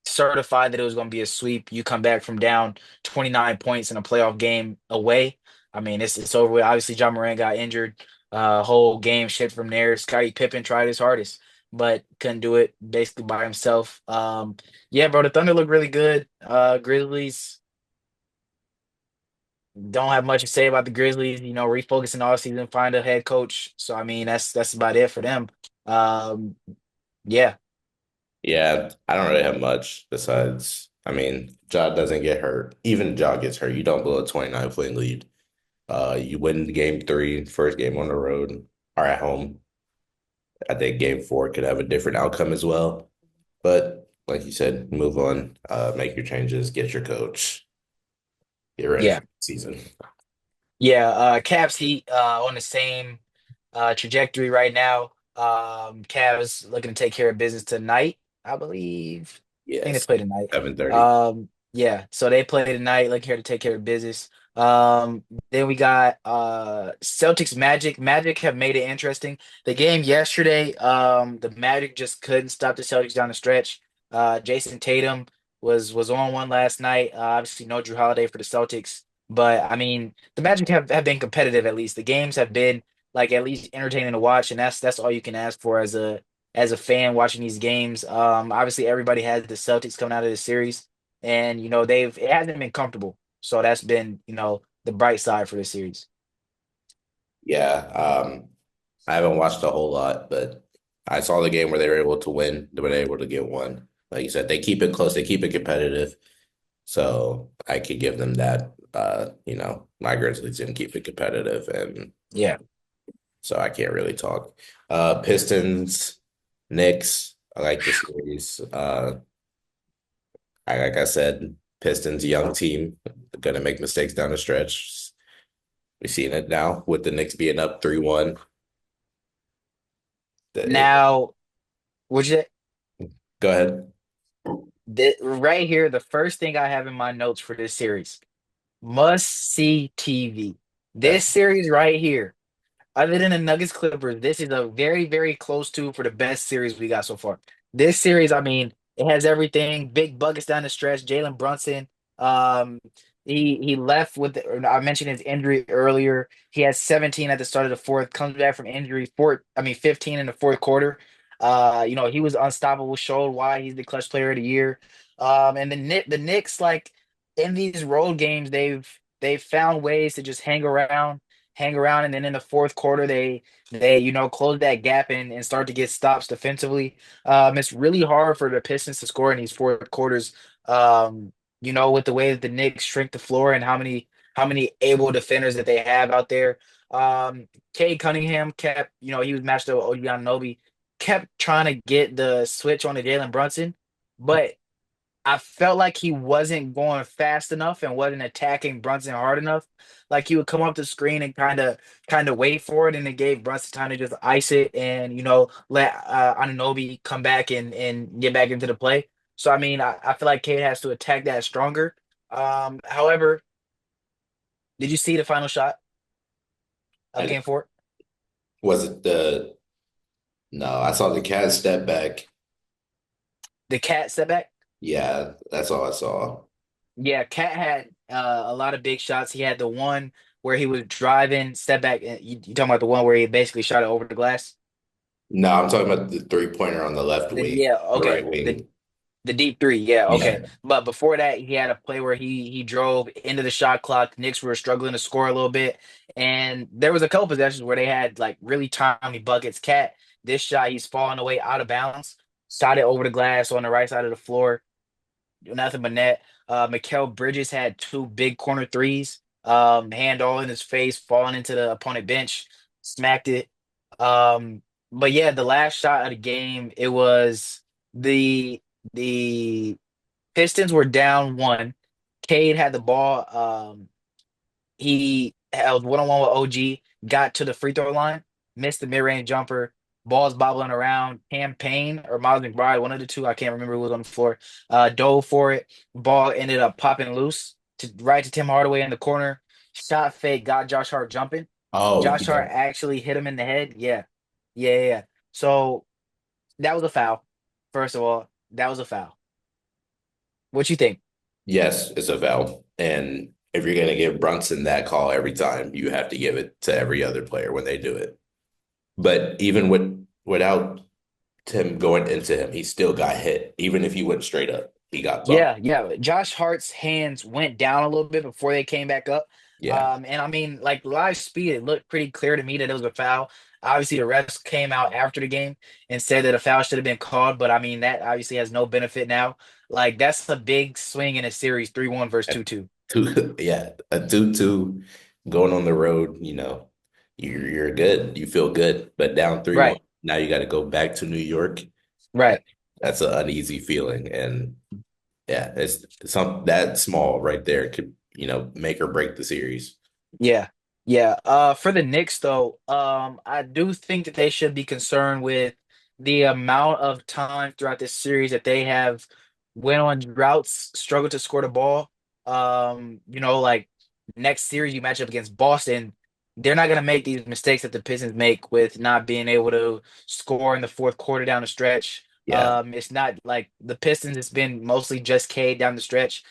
certified that it was going to be a sweep. You come back from down 29 points in a playoff game away. I mean, it's over with. Obviously, John Moran got injured. Whole game shit from there. Scottie Pippen tried his hardest, but couldn't do it basically by himself. Yeah, bro, the Thunder look really good. Grizzlies don't have much to say about the Grizzlies. Refocusing all season, find a head coach. So I mean, that's about it for them. Um, yeah. Yeah, I don't really have much besides, I mean, Ja doesn't get hurt. Even Ja gets hurt. You don't blow a 29-point lead. You win game three, first game on the road or at home. I think game four could have a different outcome as well. But like you said, move on, make your changes, get your coach, get ready for Yeah. the season. Yeah, Cavs Heat on the same trajectory right now. Cavs looking to take care of business tonight, I believe. I think they Yes, play tonight. 7:30. Yeah, so they play tonight, looking here to take care of business. Then we got Celtics-Magic. Magic have made it interesting. The game yesterday, the Magic just couldn't stop the Celtics down the stretch. Jason Tatum was on one last night. Obviously, no Drew Holiday for the Celtics. But I mean, the Magic have been competitive at least. The games have been like at least entertaining to watch, and that's all you can ask for as a fan watching these games. Obviously everybody has the Celtics coming out of this series, and they've it hasn't been comfortable. So that's been, the bright side for this series. Yeah, I haven't watched a whole lot, but I saw the game where they were able to win. They were able to get one. Like you said, they keep it close, they keep it competitive. So I could give them that. My Grizzlies didn't keep it competitive, and Yeah. so I can't really talk. Pistons, Knicks, I like the series. Like I said, Pistons, young team, gonna make mistakes down the stretch. We've seen it now with the Knicks being up 3-1. Now, would you Go ahead. right here, the first thing I have in my notes for this series, must see TV. That's This series right here. Other than the Nuggets Clippers, this is a very, very close to for the best series we got so far. This series, I mean, it has everything. Big buckets down the stretch. Jalen Brunson, um, he left with I mentioned his injury earlier. He had 17 at the start of the fourth, comes back from injury, 15 in the fourth quarter. He was unstoppable, showed why he's the clutch player of the year. And the Knicks, like in these road games, they've found ways to just hang around, and then in the fourth quarter they close that gap and start to get stops defensively. It's really hard for the Pistons to score in these fourth quarters. With the way that the Knicks shrink the floor and how many able defenders that they have out there. Cade Cunningham kept, he was matched up with OG Anunoby, kept trying to get the switch on to Jalen Brunson, but I felt like he wasn't going fast enough and wasn't attacking Brunson hard enough. Like he would come up the screen and kind of wait for it, and it gave Brunson time to just ice it and let Anunoby come back and get back into the play. So I mean, I feel like Cade has to attack that stronger. However, did you see the final shot of I Game Four? was it the no, I saw the cat step back. The Cat step back. Yeah, that's all I saw. Yeah, Cat had a lot of big shots. He had the one where he was driving, step back. And you talking about the one where he basically shot it over the glass? No, I'm talking about the three-pointer on the left wing, Yeah, the okay. right The wing. the deep three, yeah, okay. Yeah. But before that, he had a play where he drove into the shot clock. Knicks were struggling to score a little bit, and there was a couple possessions where they had like really tiny buckets. Cat, this shot, he's falling away out of bounds, shot it over the glass on the right side of the floor. Nothing but net. Mikal Bridges had two big corner threes. Hand all in his face, falling into the opponent bench, smacked it. Um, but yeah, the last shot of the game, it was the the Pistons were down one. Cade had the ball. He held one on one with OG, got to the free throw line, missed the mid range jumper. Balls bobbling around. Campaign or Miles McBride, one of the two, I can't remember who was on the floor. Dove for it. Ball ended up popping loose right to Tim Hardaway in the corner. Shot fake, got Josh Hart jumping. Oh, Josh yeah. Hart actually hit him in the head. Yeah, yeah, yeah. Yeah. So that was a foul. First of all, that was a foul. What you think? Yes, it's a foul. And if you're gonna give Brunson that call every time, you have to give it to every other player when they do it. But even without Tim going into him, he still got hit. Even if he went straight up, he got bumped. Yeah, yeah. Josh Hart's hands went down a little bit before they came back up. Yeah. And I mean, like live speed, it looked pretty clear to me that it was a foul. Obviously, the refs came out after the game and said that a foul should have been called, but I mean, that obviously has no benefit now. Like, that's a big swing in a series, 3-1 versus 2-2. Two, yeah, a 2-2. going on the road, you're good. You feel good. But down 3-1, Right, now you got to go back to New York. That, right. that's an uneasy feeling. And yeah, it's some that small right there could, make or break the series. Yeah. Yeah. For the Knicks though, I do think that they should be concerned with the amount of time throughout this series that they have went on droughts, struggled to score the ball. Like next series you match up against Boston, they're not gonna make these mistakes that the Pistons make with not being able to score in the fourth quarter down the stretch. Yeah. It's not like the Pistons, it's been mostly just Cade down the stretch.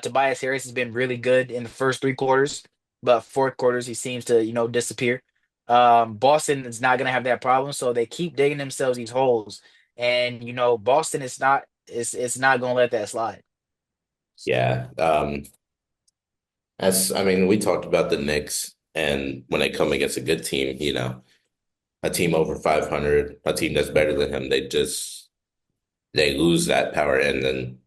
Tobias Harris has been really good in the first three quarters, but fourth quarters he seems to disappear. Boston is not going to have that problem, so they keep digging themselves these holes, and Boston is not it's not going to let that slide. Yeah. I mean, we talked about the Knicks, and when they come against a good team, a team over 500, a team that's better than him, they lose that power, and then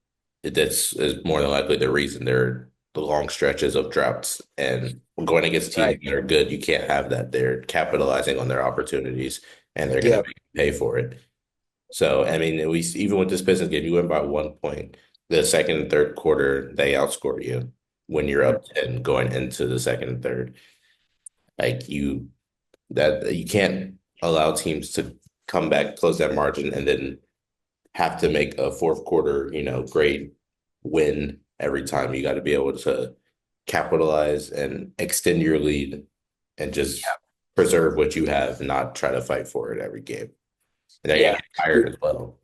that's is more than likely the reason they're the long stretches of droughts. And going against teams Right. that are good, you can't have that. They're capitalizing on their opportunities, and they're going to Yep. make you pay for it. So, I mean, we even with this Pistons game, you win by 1 point. The second and third quarter, they outscore you when you're Mhm. up 10 going into the second and third. Like that you can't allow teams to come back, close that margin, and then have to make a fourth quarter, great win every time. You got to be able to capitalize and extend your lead and just Yeah. preserve what you have, not try to fight for it every game. And they're gonna Yeah. get tired as well.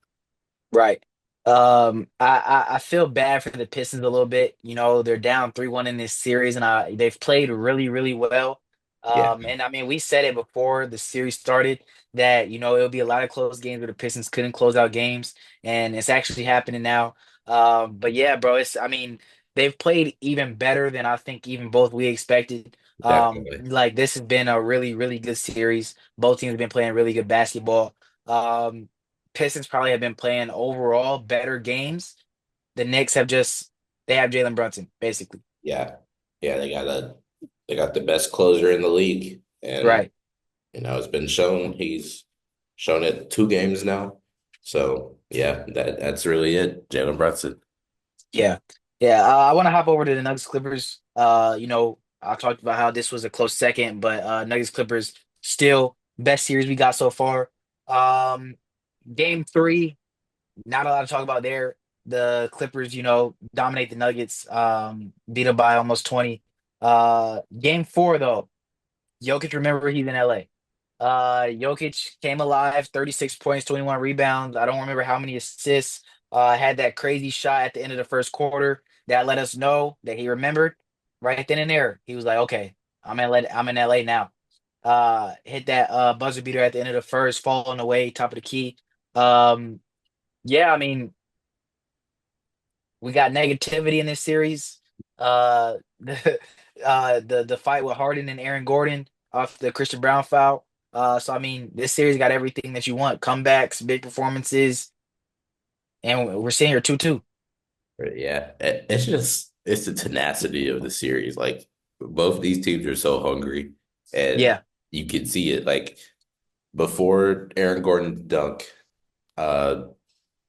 Right. I feel bad for the Pistons a little bit. They're down 3-1 in this series, and they've played really, really well. Yeah, And I mean, we said it before the series started that it'll be a lot of close games where the Pistons couldn't close out games, and it's actually happening now. But yeah, bro, I mean, they've played even better than I think even both we expected. definitely. Like this has been a really, really good series. Both teams have been playing really good basketball. Pistons probably have been playing overall better games. The Knicks have just they have Jalen Brunson basically. Yeah. Yeah, they got the best closer in the league. And Right. it's been shown. He's shown it 2 games now. So yeah, that's really it. Jalen Brunson. Yeah. Yeah. I want to hop over to the Nuggets Clippers. I talked about how this was a close second, but Nuggets Clippers still best series we got so far. Um, Game three, not a lot to talk about there. The Clippers, dominate the Nuggets, beat them by almost 20. Game four though. Jokic, remember he's in LA. Jokic came alive, 36 points, 21 rebounds. I don't remember how many assists. Had that crazy shot at the end of the first quarter that let us know that he remembered right then and there. He was like, okay, I'm in LA now. Hit that buzzer beater at the end of the first, falling away, top of the key. Um, yeah, I mean, we got negativity in this series. The fight with Harden and Aaron Gordon off the Christian Brown foul. So I mean, this series got everything that you want: comebacks, big performances, and we're seeing here 2-2. But yeah, it's the tenacity of the series. Like both these teams are so hungry, and Yeah, you can see it. Like before Aaron Gordon dunk, uh,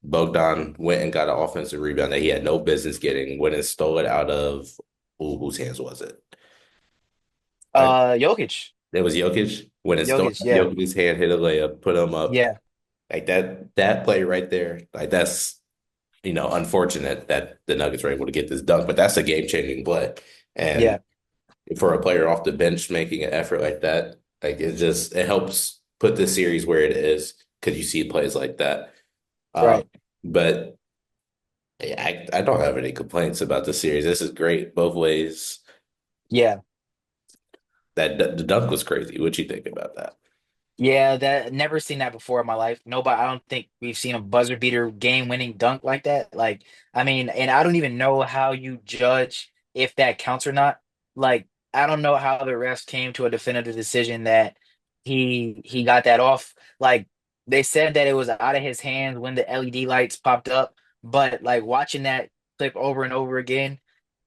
Bogdan went and got an offensive rebound that he had no business getting. Went and stole it out of whose hands was it? Jokic, It was Jokic. Went and stole it Jokic, out of yeah, Jokic's hand, hit a layup, put him up. yeah, Like that play right there. Like that's unfortunate that the Nuggets were able to get this dunk, but that's a game-changing play. And yeah, for a player off the bench making an effort like that, like it helps put the series where it is because you see plays like that. Um, right, but yeah, I don't have any complaints about the series. This is great both ways. yeah. The dunk was crazy. What you think about that? Yeah, that never seen that before in my life. Nobody, I don't think we've seen a buzzer beater game winning dunk like that. Like, I mean, and I don't even know how you judge if that counts or not. Like, I don't know how the refs came to a definitive decision that he got that off. Like, they said that it was out of his hands when the LED lights popped up, but like watching that clip over and over again,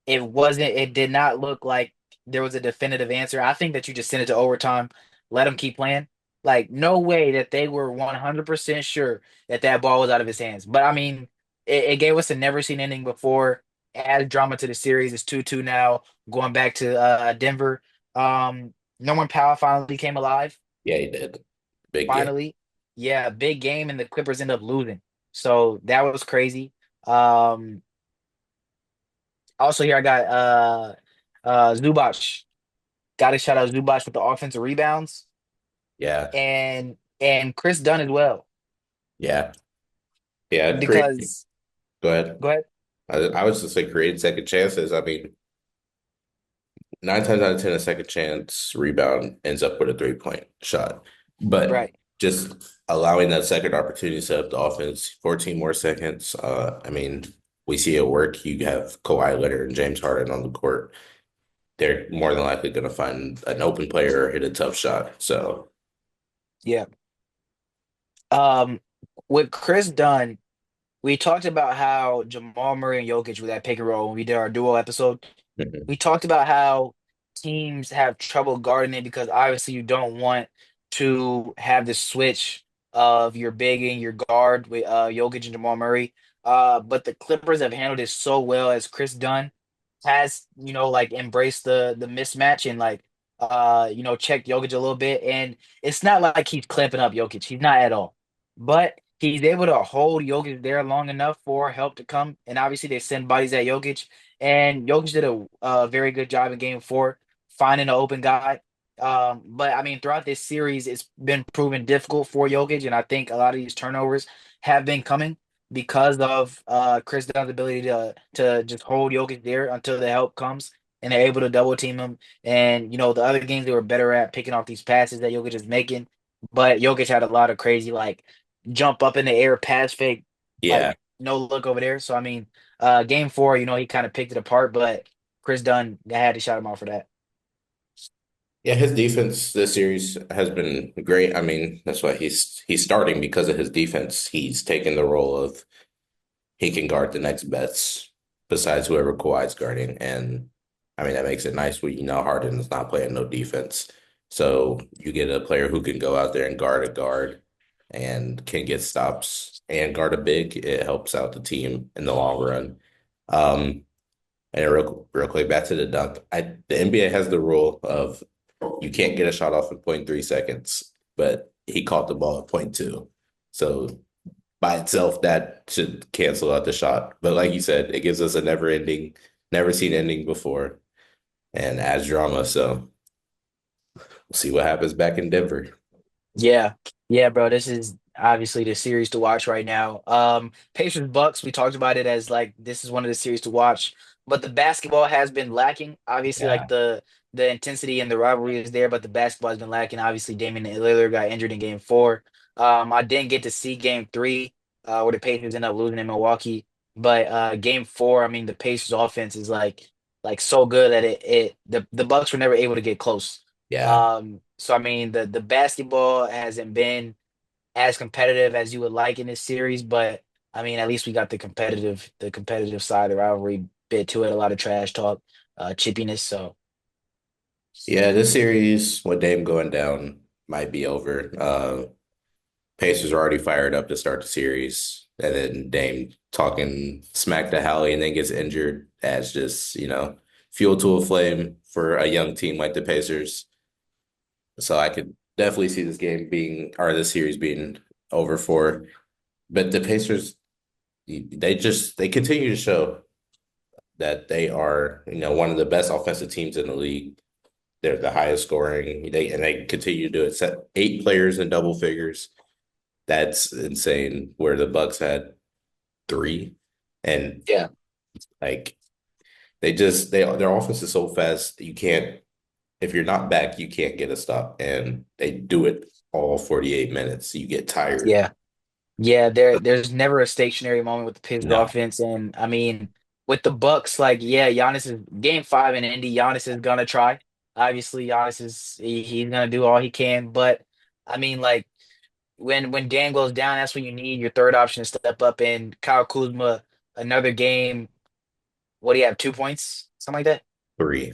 it did not look like there was a definitive answer. I think that you just send it to overtime, let him keep playing. Like, no way that they were 100% sure that that ball was out of his hands. But I mean, it gave us a never seen ending before. Add drama to the series. It's 2-2 now, going back to Denver. Norman Powell finally came alive. Yeah, he did. Big game. Finally. Yeah, big game, and the Clippers end up losing. So that was crazy. Um, Also here I got Zubac. Got to shout out Zubac with the offensive rebounds Yeah, and Chris Dunn as well. yeah, yeah. Create. Because Go ahead. go ahead. I was just like creating second chances. I mean, 9 times out of 10, a second chance rebound ends up with a 3-point shot. But Right. just allowing that second opportunity to set up the offense, 14 more seconds. I mean, we see it work. You have Kawhi Leonard and James Harden on the court. They're more than likely going to find an open player or hit a tough shot. So, Yeah. Um with Chris Dunn, we talked about how Jamal Murray and Jokic with that pick and roll when we did our duo episode. mhm. We talked about how teams have trouble guarding it because obviously you don't want to have the switch of your big and your guard with Jokic and Jamal Murray. But the Clippers have handled it so well as Chris Dunn has, like embraced the mismatch and like checked Jokic a little bit. And it's not like he's clamping up Jokic. He's not at all. But he's able to hold Jokic there long enough for help to come. And obviously they send bodies at Jokic. And Jokic did a very good job in game four, finding an open guy. But I mean, throughout this series, it's been proven difficult for Jokic, and I think a lot of these turnovers have been coming because of Chris Dunn's ability to just hold Jokic there until the help comes, and they're able to double team him. And the other games they were better at picking off these passes that Jokic is making, but Jokic had a lot of crazy like jump up in the air pass fake, Yeah. like no look over there. So I mean. Game four, he kind of picked it apart, but Chris Dunn, I had to shout him out for that. Yeah, his defense this series has been great. I mean, that's why he's starting because of his defense. He's taken the role of he can guard the next best besides whoever Kawhi's guarding. And I mean, that makes it nice when Harden is not playing no defense. So you get a player who can go out there and guard a guard and can get stops and guard a big. It helps out the team in the long run. Um, and real quick, back to the dunk. The NBA has the rule of you can't get a shot off in point 0.3 seconds, but he caught the ball at point 0.2. So by itself, that should cancel out the shot. But like you said, it gives us a never ending, never seen ending before and adds drama. So we'll see what happens back in Denver. Yeah. Yeah, bro. This is obviously the series to watch right now. Pacers Bucks, we talked about it as like this is one of the series to watch, but the basketball has been lacking. Obviously, like Yeah, the intensity and the rivalry is there, but the basketball has been lacking. Obviously, Damian Lillard got injured in game four. I didn't get to see game three, where the Pacers ended up losing in Milwaukee. But game four, I mean, the Pacers offense is like so good that the Bucks were never able to get close. yeah, So I mean the basketball hasn't been as competitive as you would like in this series, but I mean at least we got the competitive side, the rivalry bit to it, a lot of trash talk, chippiness. So yeah. This series with Dame going down might be over. Pacers are already fired up to start the series, and then Dame talking smack to Hallie and then gets injured as just, fuel to a flame for a young team like the Pacers. So I could definitely see this series being over for. But the Pacers, they continue to show that they are, one of the best offensive teams in the league. They're the highest scoring. They continue to do it. Set 8 players in double figures. That's insane. Where the Bucks had 3, and yeah, like their offense is so fast. You can't if you're not back, you can't get a stop, and they do it all 48 minutes. You get tired. yeah, yeah. There's never a stationary moment with the Pacers No, offense, and I mean with the Bucks, like yeah, Giannis is game five in Indy. Giannis is gonna try. Obviously, Giannis he's gonna do all he can, but I mean like. When Dan goes down, that's when you need your third option to step up. And Kyle Kuzma, another game. What do you have? 2 points, something like that. 3.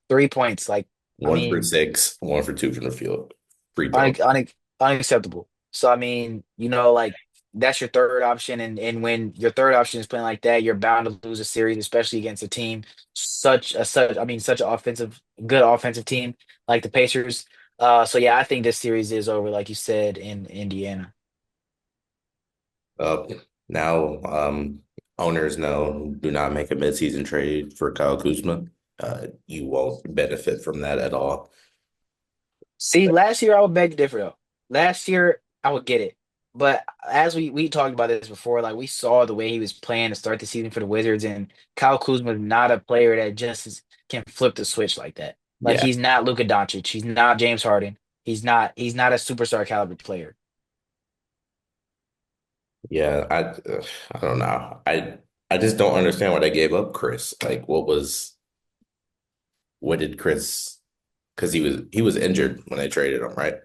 3 points. Like, I One for mean, six, one for two from the field. Free un, throw. un, unacceptable. So I mean, like that's your third option, and when your third option is playing like that, you're bound to lose a series, especially against a team such an good offensive team like the Pacers. So yeah, I think this series is over, like you said, in Indiana. Uh, now, owners know do not make a midseason trade for Kyle Kuzma. You won't benefit from that at all. See, last year I would beg to differ though. Last year I would get it. But as we talked about this before, like we saw the way he was playing to start the season for the Wizards, and Kyle Kuzma is not a player that can flip the switch like that. Like Yeah, he's not Luka Doncic, he's not James Harden, he's not a superstar caliber player. yeah. I don't know. I just don't understand why they gave up Chris. Like, what did Chris? Because he was injured when they traded him, right?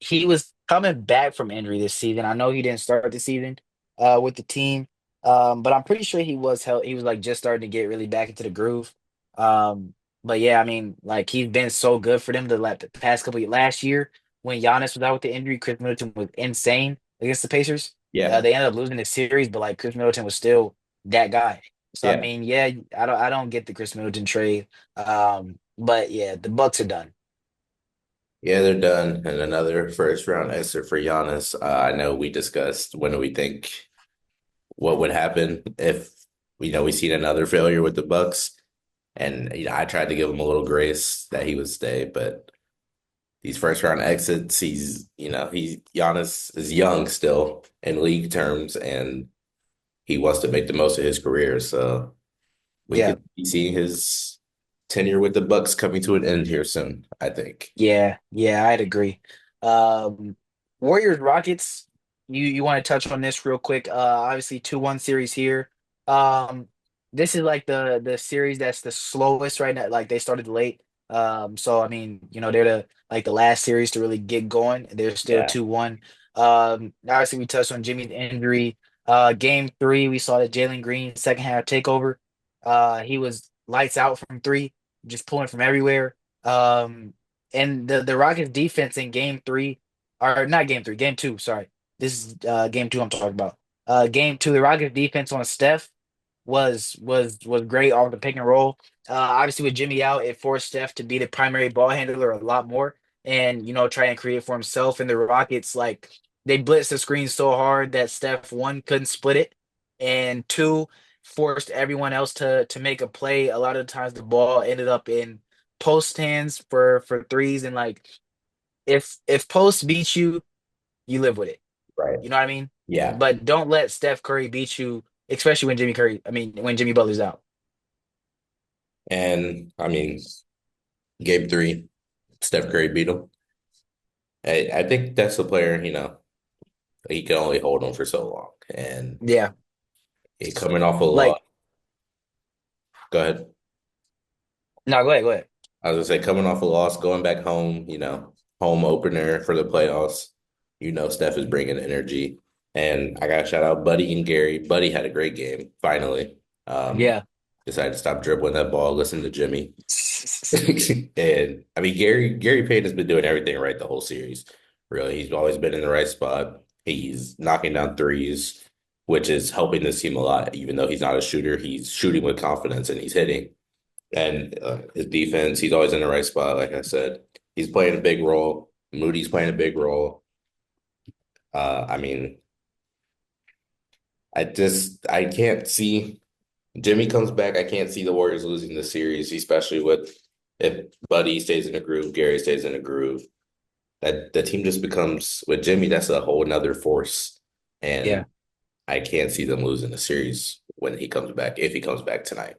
He was coming back from injury this season. I know he didn't start the season with the team. But I'm pretty sure he was like just starting to get really back into the groove. But yeah, I mean, like he's been so good for them the past couple of last year when Giannis was out with the injury, Chris Middleton was insane against the Pacers. Yeah, They ended up losing the series, but like Chris Middleton was still that guy. So I yeah, mean, yeah, I don't get the Chris Middleton trade. But yeah, the Bucks are done. yeah. They're done, and another first round exit for Giannis. I know we discussed when do we think what would happen if we seen another failure with the Bucks. And I tried to give him a little grace that he would stay, but these first round exits, he's Giannis is young still in league terms, and he wants to make the most of his career. So we Yeah. could be seeing his tenure with the Bucks coming to an end here soon, I think. Yeah, yeah, I'd agree. Um, Warriors Rockets, you want to touch on this real quick? Obviously 2-1 series here. Um, this is like the series that's the slowest right now. Like they started late. So I mean, they're the last series to really get going. They're still Yeah, 2-1. Obviously we touched on Jimmy's injury. Game three, we saw the Jalen Green second half takeover. He was lights out from three, just pulling from everywhere. And the Rockets defense in game three, or not game three, game two, sorry. This is game two I'm talking about. Game two, the Rockets defense on Steph was great off the pick and roll. Obviously with Jimmy out, it forced Steph to be the primary ball handler a lot more and try and create for himself. And the Rockets, like, they blitzed the screen so hard that Steph, one, couldn't split it, and two, forced everyone else to make a play. A lot of times the ball ended up in post hands for threes, and like if post beats you, you live with it. right. You know what I mean? Yeah. But don't let Steph Curry beat you, especially when Jimmy Butler's out. And I mean, game three, Steph Curry beat him. I think that's the player, he can only hold him for so long. And Yeah. he coming off a loss. Like, Go ahead. no, go ahead, go ahead. I was gonna say coming off a loss, going back home, home opener for the playoffs. Steph is bringing energy, and I gotta shout out Buddy and Gary. Buddy had a great game finally. Um, Yeah. Decided to stop dribbling that ball, listen to Jimmy, and I mean Gary Payton has been doing everything right the whole series. Really, he's always been in the right spot. He's knocking down threes, which is helping this team a lot. Even though he's not a shooter, he's shooting with confidence and he's hitting. And his defense, he's always in the right spot. Like I said, he's playing a big role. Moody's playing a big role. I mean, I can't see Jimmy comes back. I can't see the Warriors losing the series, especially with if Buddy stays in a groove, Gary stays in a groove. That the team just becomes with Jimmy. That's a whole nother force, Yeah. and I can't see them losing the series when he comes back. If he comes back tonight,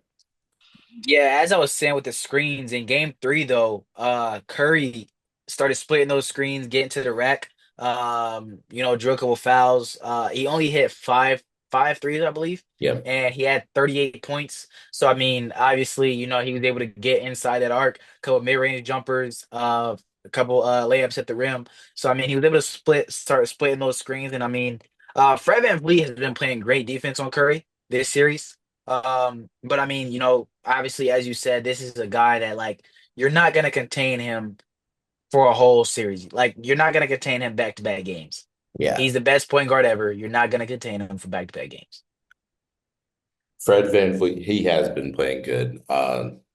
Yeah, as I was saying with the screens in game three, though, Curry started splitting those screens, getting to the rack. Drew a couple fouls. He only hit five threes, I believe, yeah, and he had 38 points. So I mean, obviously, he was able to get inside that arc, a couple mid-range jumpers, a couple layups at the rim. So I mean, he was able to start splitting those screens, and I mean, Fred VanVleet has been playing great defense on Curry this series. But I mean, obviously, as you said, this is a guy that like you're not gonna contain him for a whole series. Like you're not gonna contain him back to back games. Yeah. He's the best point guard ever. You're not gonna contain him for back to back games. Fred VanVleet, he has been playing good.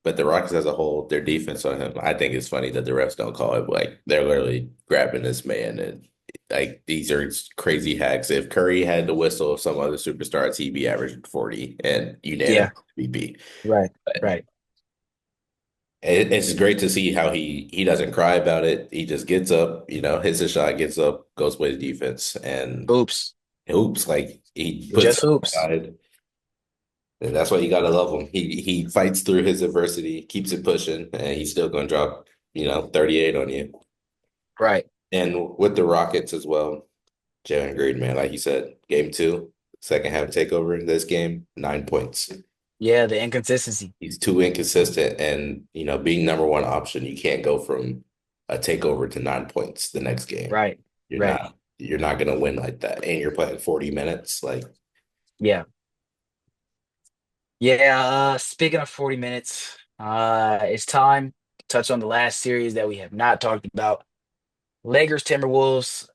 But the Rockets as a whole, their defense on him, I think it's funny that the refs don't call it. Like they're literally grabbing this man, and like these are crazy hacks. If Curry had the whistle of some other superstars, he'd be averaging 40 and unanimous Yeah, MVP. right, But right. it's great to see how he doesn't cry about it. He just gets up, hits a shot, gets up, goes plays defense, and Hoops. hoops. Like he puts Just it hoops. aside. And that's why you gotta love him. He fights through his adversity, keeps it pushing, and he's still gonna drop, 38 on you. Right. And with the Rockets as well, Jalen Green, man, like you said, game two, second half takeover this game, 9 points. Yeah, the inconsistency. He's too inconsistent, and being number one option, you can't go from a takeover to 9 points the next game. Right. You're Right. not you're not gonna win like that. And you're playing 40 minutes. Like, Yeah. Yeah, speaking of 40 minutes, it's time to touch on the last series that we have not talked about. Lakers Timberwolves.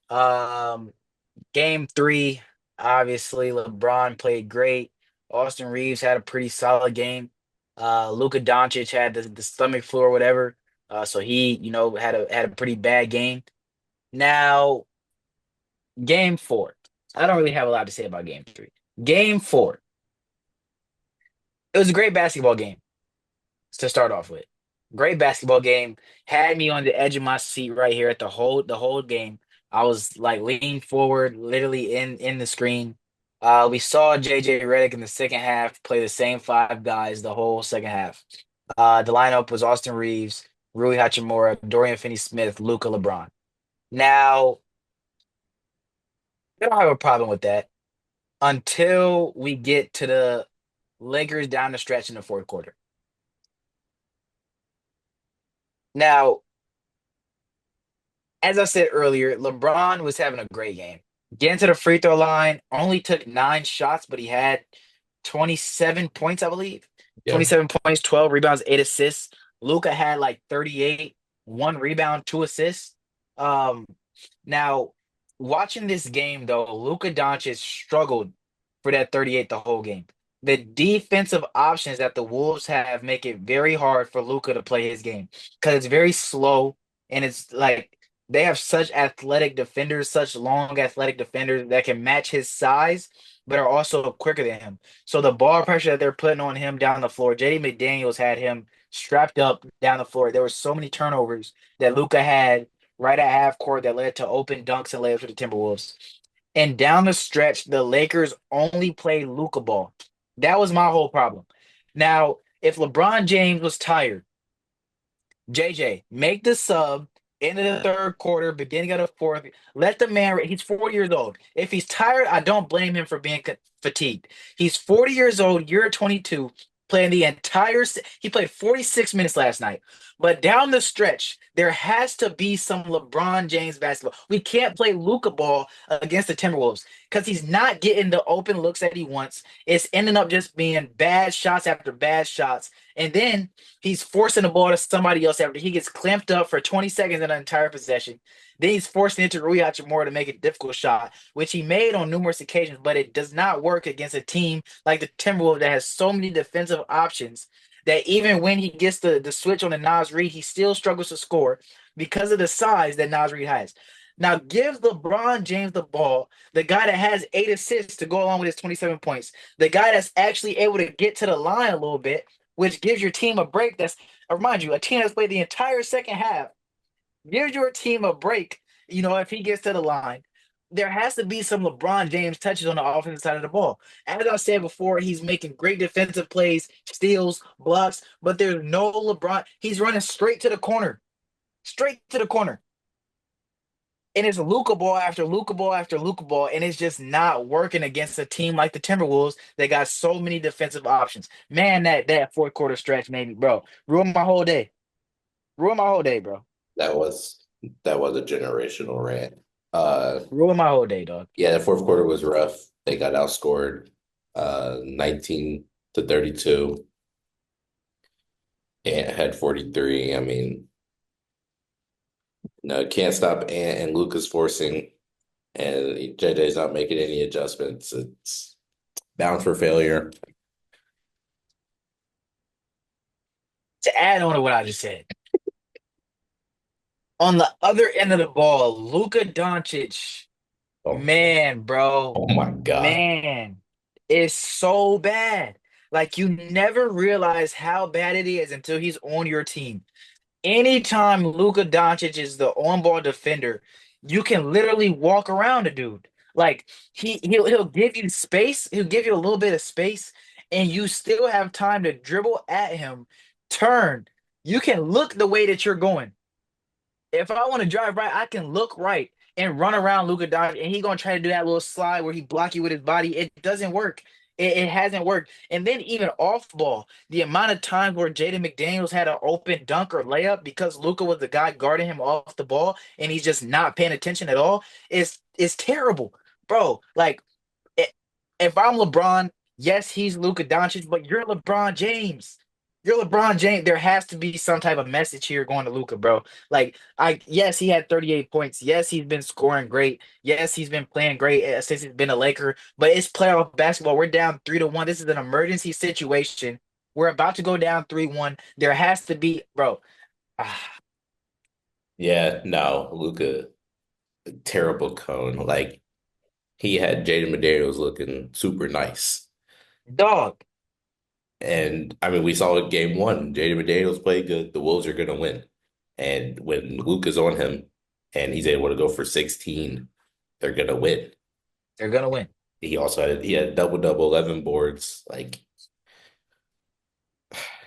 Game three, obviously LeBron played great. Austin Reeves had a pretty solid game. Luka Doncic had the stomach flu or whatever. So he, had a pretty bad game. Now, game four. I don't really have a lot to say about game three. Game four. It was a great basketball game to start off with. Great basketball game. Had me on the edge of my seat right here at the whole game. I was like leaning forward, literally in the screen. We saw JJ Redick in the second half play the same five guys the whole second half. The lineup was Austin Reeves, Rui Hachimura, Dorian Finney-Smith, Luka LeBron. Now, I don't have a problem with that until we get to the Lakers down the stretch in the fourth quarter. Now, as I said earlier, LeBron was having a great game. Getting to the free throw line, only took 9 shots, but he had 27 points, I believe. yeah. 27 points, 12 rebounds, 8 assists. Luca had like 38, 1 rebound, 2 assists. Um, Now, watching this game though, Luka Doncic struggled for that 38 the whole game. The defensive options that the Wolves have make it very hard for Luka to play his game because it's very slow and it's like they have such athletic defenders, such long athletic defenders that can match his size, but are also quicker than him. So the ball pressure that they're putting on him down the floor, JD McDaniels had him strapped up down the floor. There were so many turnovers that Luka had right at half court that led to open dunks and layups for the Timberwolves. And down the stretch, the Lakers only played Luka ball. That was my whole problem. Now, if LeBron James was tired, JJ, make the sub into the third quarter, beginning of the fourth. Let the man, he's 40 years old. If he's tired, I don't blame him for being fatigued. He's 40 years old, you're 22, playing the entire, he played 46 minutes last night. But down the stretch, there has to be some LeBron James basketball. We can't play Luka ball against the Timberwolves because he's not getting the open looks that he wants. It's ending up just being bad shots after bad shots. And then he's forcing the ball to somebody else after he gets clamped up for 20 seconds in an entire possession. Then he's forcing it to Rui Hachimura to make a difficult shot, which he made on numerous occasions, but it does not work against a team like the Timberwolves that has so many defensive options that even when he gets the switch on the Nas Reed, he still struggles to score because of the size that Nas Reed has. Now give LeBron James the ball, the guy that has 8 assists to go along with his 27 points, the guy that's actually able to get to the line a little bit, which gives your team a break. I remind you, a team that's played the entire second half gives your team a break. If he gets to the line, there has to be some LeBron James touches on the offensive side of the ball. As I said before, he's making great defensive plays, steals, blocks, but there's no LeBron. He's running straight to the corner. And it's Luka ball after Luka ball after Luka ball, and it's just not working against a team like the Timberwolves that got so many defensive options. Man, that fourth quarter stretch made me, bro, ruin my whole day. Ruin my whole day, bro. That was that was a generational rant. Ruin my whole day, dog. Yeah, the fourth quarter was rough. They got outscored 19 to 32. Ant had 43. I mean, no, can't stop Ant and Luca's forcing, and JJ's not making any adjustments. It's bound for failure. To add on to what I just said, on the other end of the ball, Luka Doncic, Oh, man, bro, oh my God. man, it's so bad. Like you never realize how bad it is until he's on your team. Anytime Luka Doncic is the on-ball defender, you can literally walk around the dude. Like he'll give you space, he'll give you a little bit of space, and you still have time to dribble at him, turn. You can look the way that you're going. If I want to drive right, I can look right and run around Luka Doncic, and he gonna try to do that little slide where he block you with his body. It doesn't work. It hasn't worked. And then even off ball, the amount of times where Jaden McDaniels had an open dunk or layup because Luka was the guy guarding him off the ball, and he's just not paying attention at all, is terrible, bro. Like i- if I'm LeBron, yes, he's Luka Doncic, but you're LeBron James. You're LeBron James. There has to be some type of message here going to Luka, bro. Like, yes, he had 38 points. Yes, he's been scoring great. Yes, he's been playing great since he's been a Laker. But it's playoff basketball. We're down 3-1. This is an emergency situation. We're about to go down 3-1. There has to be, bro. ah, Yeah, no, Luca, terrible cone. Like he had Jaden Medeiros looking super nice. Dog. And I mean, we saw it game one. Jaden Medeiros played good. The Wolves are going to win. And when Luca's on him and he's able to go for 16, they're going to win. They're gonna win. He had double double 11 boards. Like,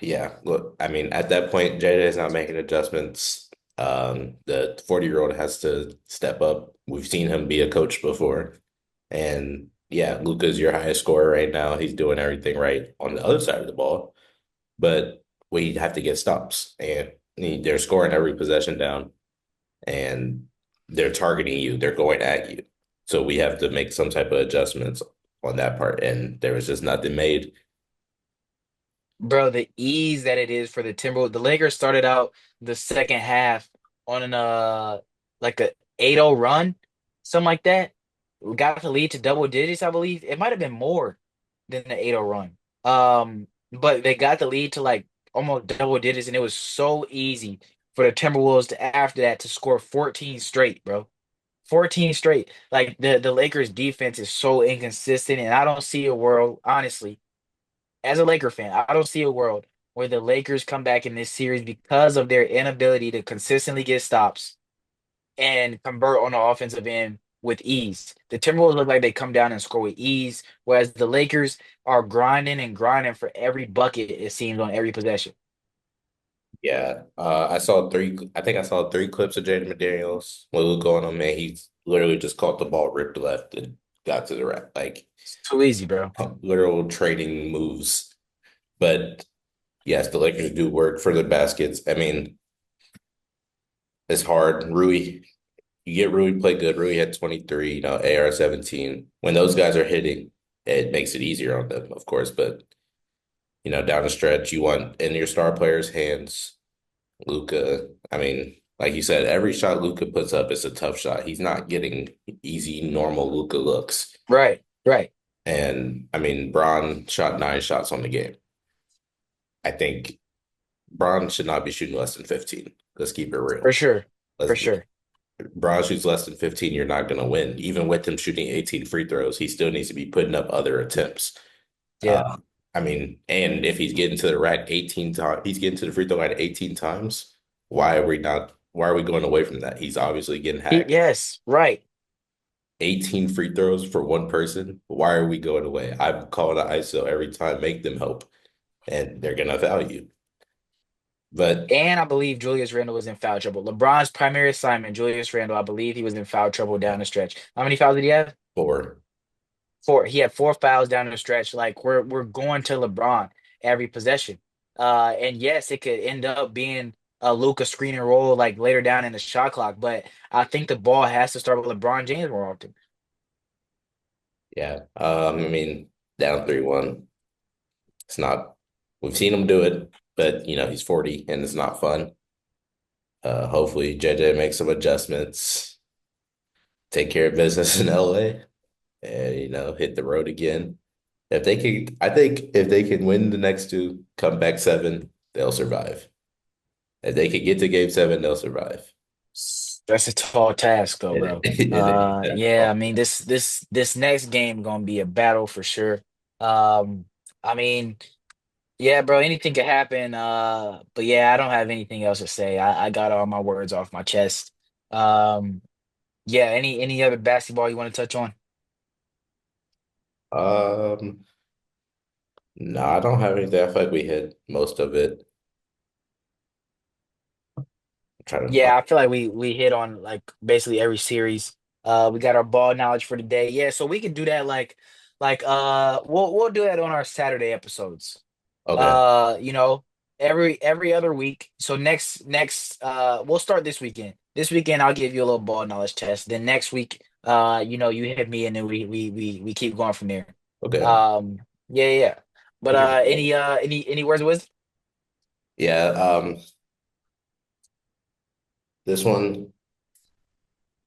yeah, look, I mean, at that point, Jada is not making adjustments. The 40-year-old has to step up. We've seen him be a coach before. And yeah, Luca's your highest scorer right now. He's doing everything right on the other side of the ball. But we have to get stops. And they're scoring every possession down and they're targeting you. They're going at you. So we have to make some type of adjustments on that part. And there was just nothing made. Bro, the ease that it is for the Timberwolves. The Lakers started out the second half on an like a 8-0 run, something like that. We got the lead to double digits, I believe. It might have been more than the 8-0 run. But they got the lead to like almost double digits, and it was so easy for the Timberwolves to after that to score 14 straight, bro. 14 straight. Like the Lakers defense is so inconsistent, and I don't see a world, honestly as a Laker fan, I don't see a world where the Lakers come back in this series because of their inability to consistently get stops and convert on the offensive end with ease. The Timberwolves look like they come down and score with ease, whereas the Lakers are grinding and grinding for every bucket, it seems, on every possession. Yeah, I saw three. I think I saw three clips of Jaden McDaniels when we were going on. Man, he literally just caught the ball, ripped left, and got to the right. Like It's too easy, bro. literal trading moves. But yes, the Lakers do work for the baskets. I mean, it's hard. You get Rui play good. Rui had 23, AR 17. When those guys are hitting, it makes it easier on them, of course. But down the stretch, you want in your star players' hands. Luca, I mean, like you said, every shot Luca puts up is a tough shot. He's not getting easy, normal Luca looks. Right, right, And I mean, Braun shot 9 shots on the game. I think Braun should not be shooting less than 15. Let's keep it for real. sure, Let's for be sure. Braun shoots less than 15, you're not going to win. Even with him shooting 18 free throws, he still needs to be putting up other attempts. Yeah. Uh, I mean, and if he's getting to the rack 18 times, he's getting to the free throw line 18 times. Why are we going away from that? He's obviously getting hacked. Yes, right. 18 free throws for one person. Why are we going away? I'm calling the ISO every time, make them help, and they're gonna foul you. But And I believe Julius Randle was in foul trouble. LeBron's primary assignment, Julius Randle, I believe he was in foul trouble down the stretch. How many fouls did he have? for Four. He had four fouls down the stretch. Like we're going to LeBron every possession. And yes, it could end up being a Luka screen and roll like later down in the shot clock, but I think the ball has to start with LeBron James more often. yeah, I mean, down 3-1. It's not, we've seen him do it, but he's 40 and it's not fun. Hopefully JJ makes some adjustments, take care of business in LA and, hit the road again. If they can, I think if they can win the next two, come back seven, they'll survive. If they can get to game seven, they'll survive. That's a tall task though, It, bro. it is that Yeah, I tough. mean this next game gonna be a battle for sure. Um, I mean, yeah, bro, anything could happen. But yeah, I don't have anything else to say. I got all my words off my chest. Um, yeah, any other basketball you want to touch on? Um, no, I don't have anything. I feel like we hit most of it. I'm trying to, Yeah, I feel like we hit on like basically every series. We got our ball knowledge for the day. Yeah, so we can do that we'll do that on our Saturday episodes. okay, You know, every other week. So next we'll start this weekend. This weekend I'll give you a little ball knowledge test. Then next week, you hit me and then we keep going from there. okay. Um, yeah, yeah. Yeah. But I can do that. any words of wisdom? Yeah, this one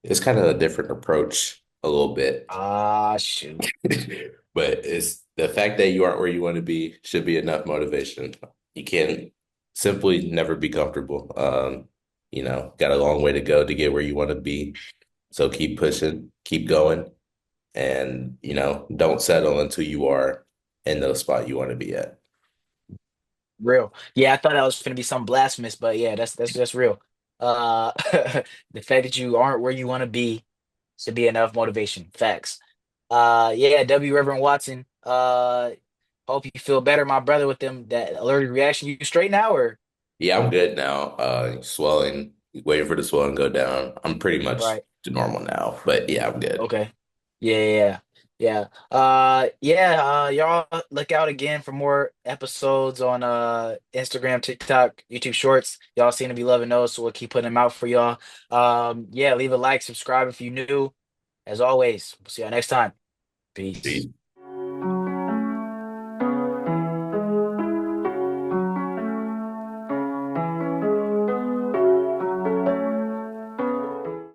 is kind of a different approach a little bit. Ah, shoot. But it's the fact that you aren't where you want to be should be enough motivation. You can simply never be comfortable. Got a long way to go to get where you want to be. So keep pushing, keep going, and don't settle until you are in the spot you want to be at. Real. Yeah, I thought that was gonna be some blasphemous, but yeah, that's just real. Uh the fact that you aren't where you want to be should be enough motivation. Facts. Yeah, W. Reverend Watson. Hope you feel better, my brother, with them that allergic reaction. You straight now or Yeah, I'm good now. Swelling, waiting for the swelling to go down. I'm pretty much right? to normal now, but yeah, I'm good. Okay. Yeah, yeah, yeah. Yeah, y'all look out again for more episodes on Instagram, TikTok, YouTube Shorts. Y'all seem to be loving those, so we'll keep putting them out for y'all. Yeah, leave a like, subscribe if you new. As always, we'll see y'all next time. Peace. Peace.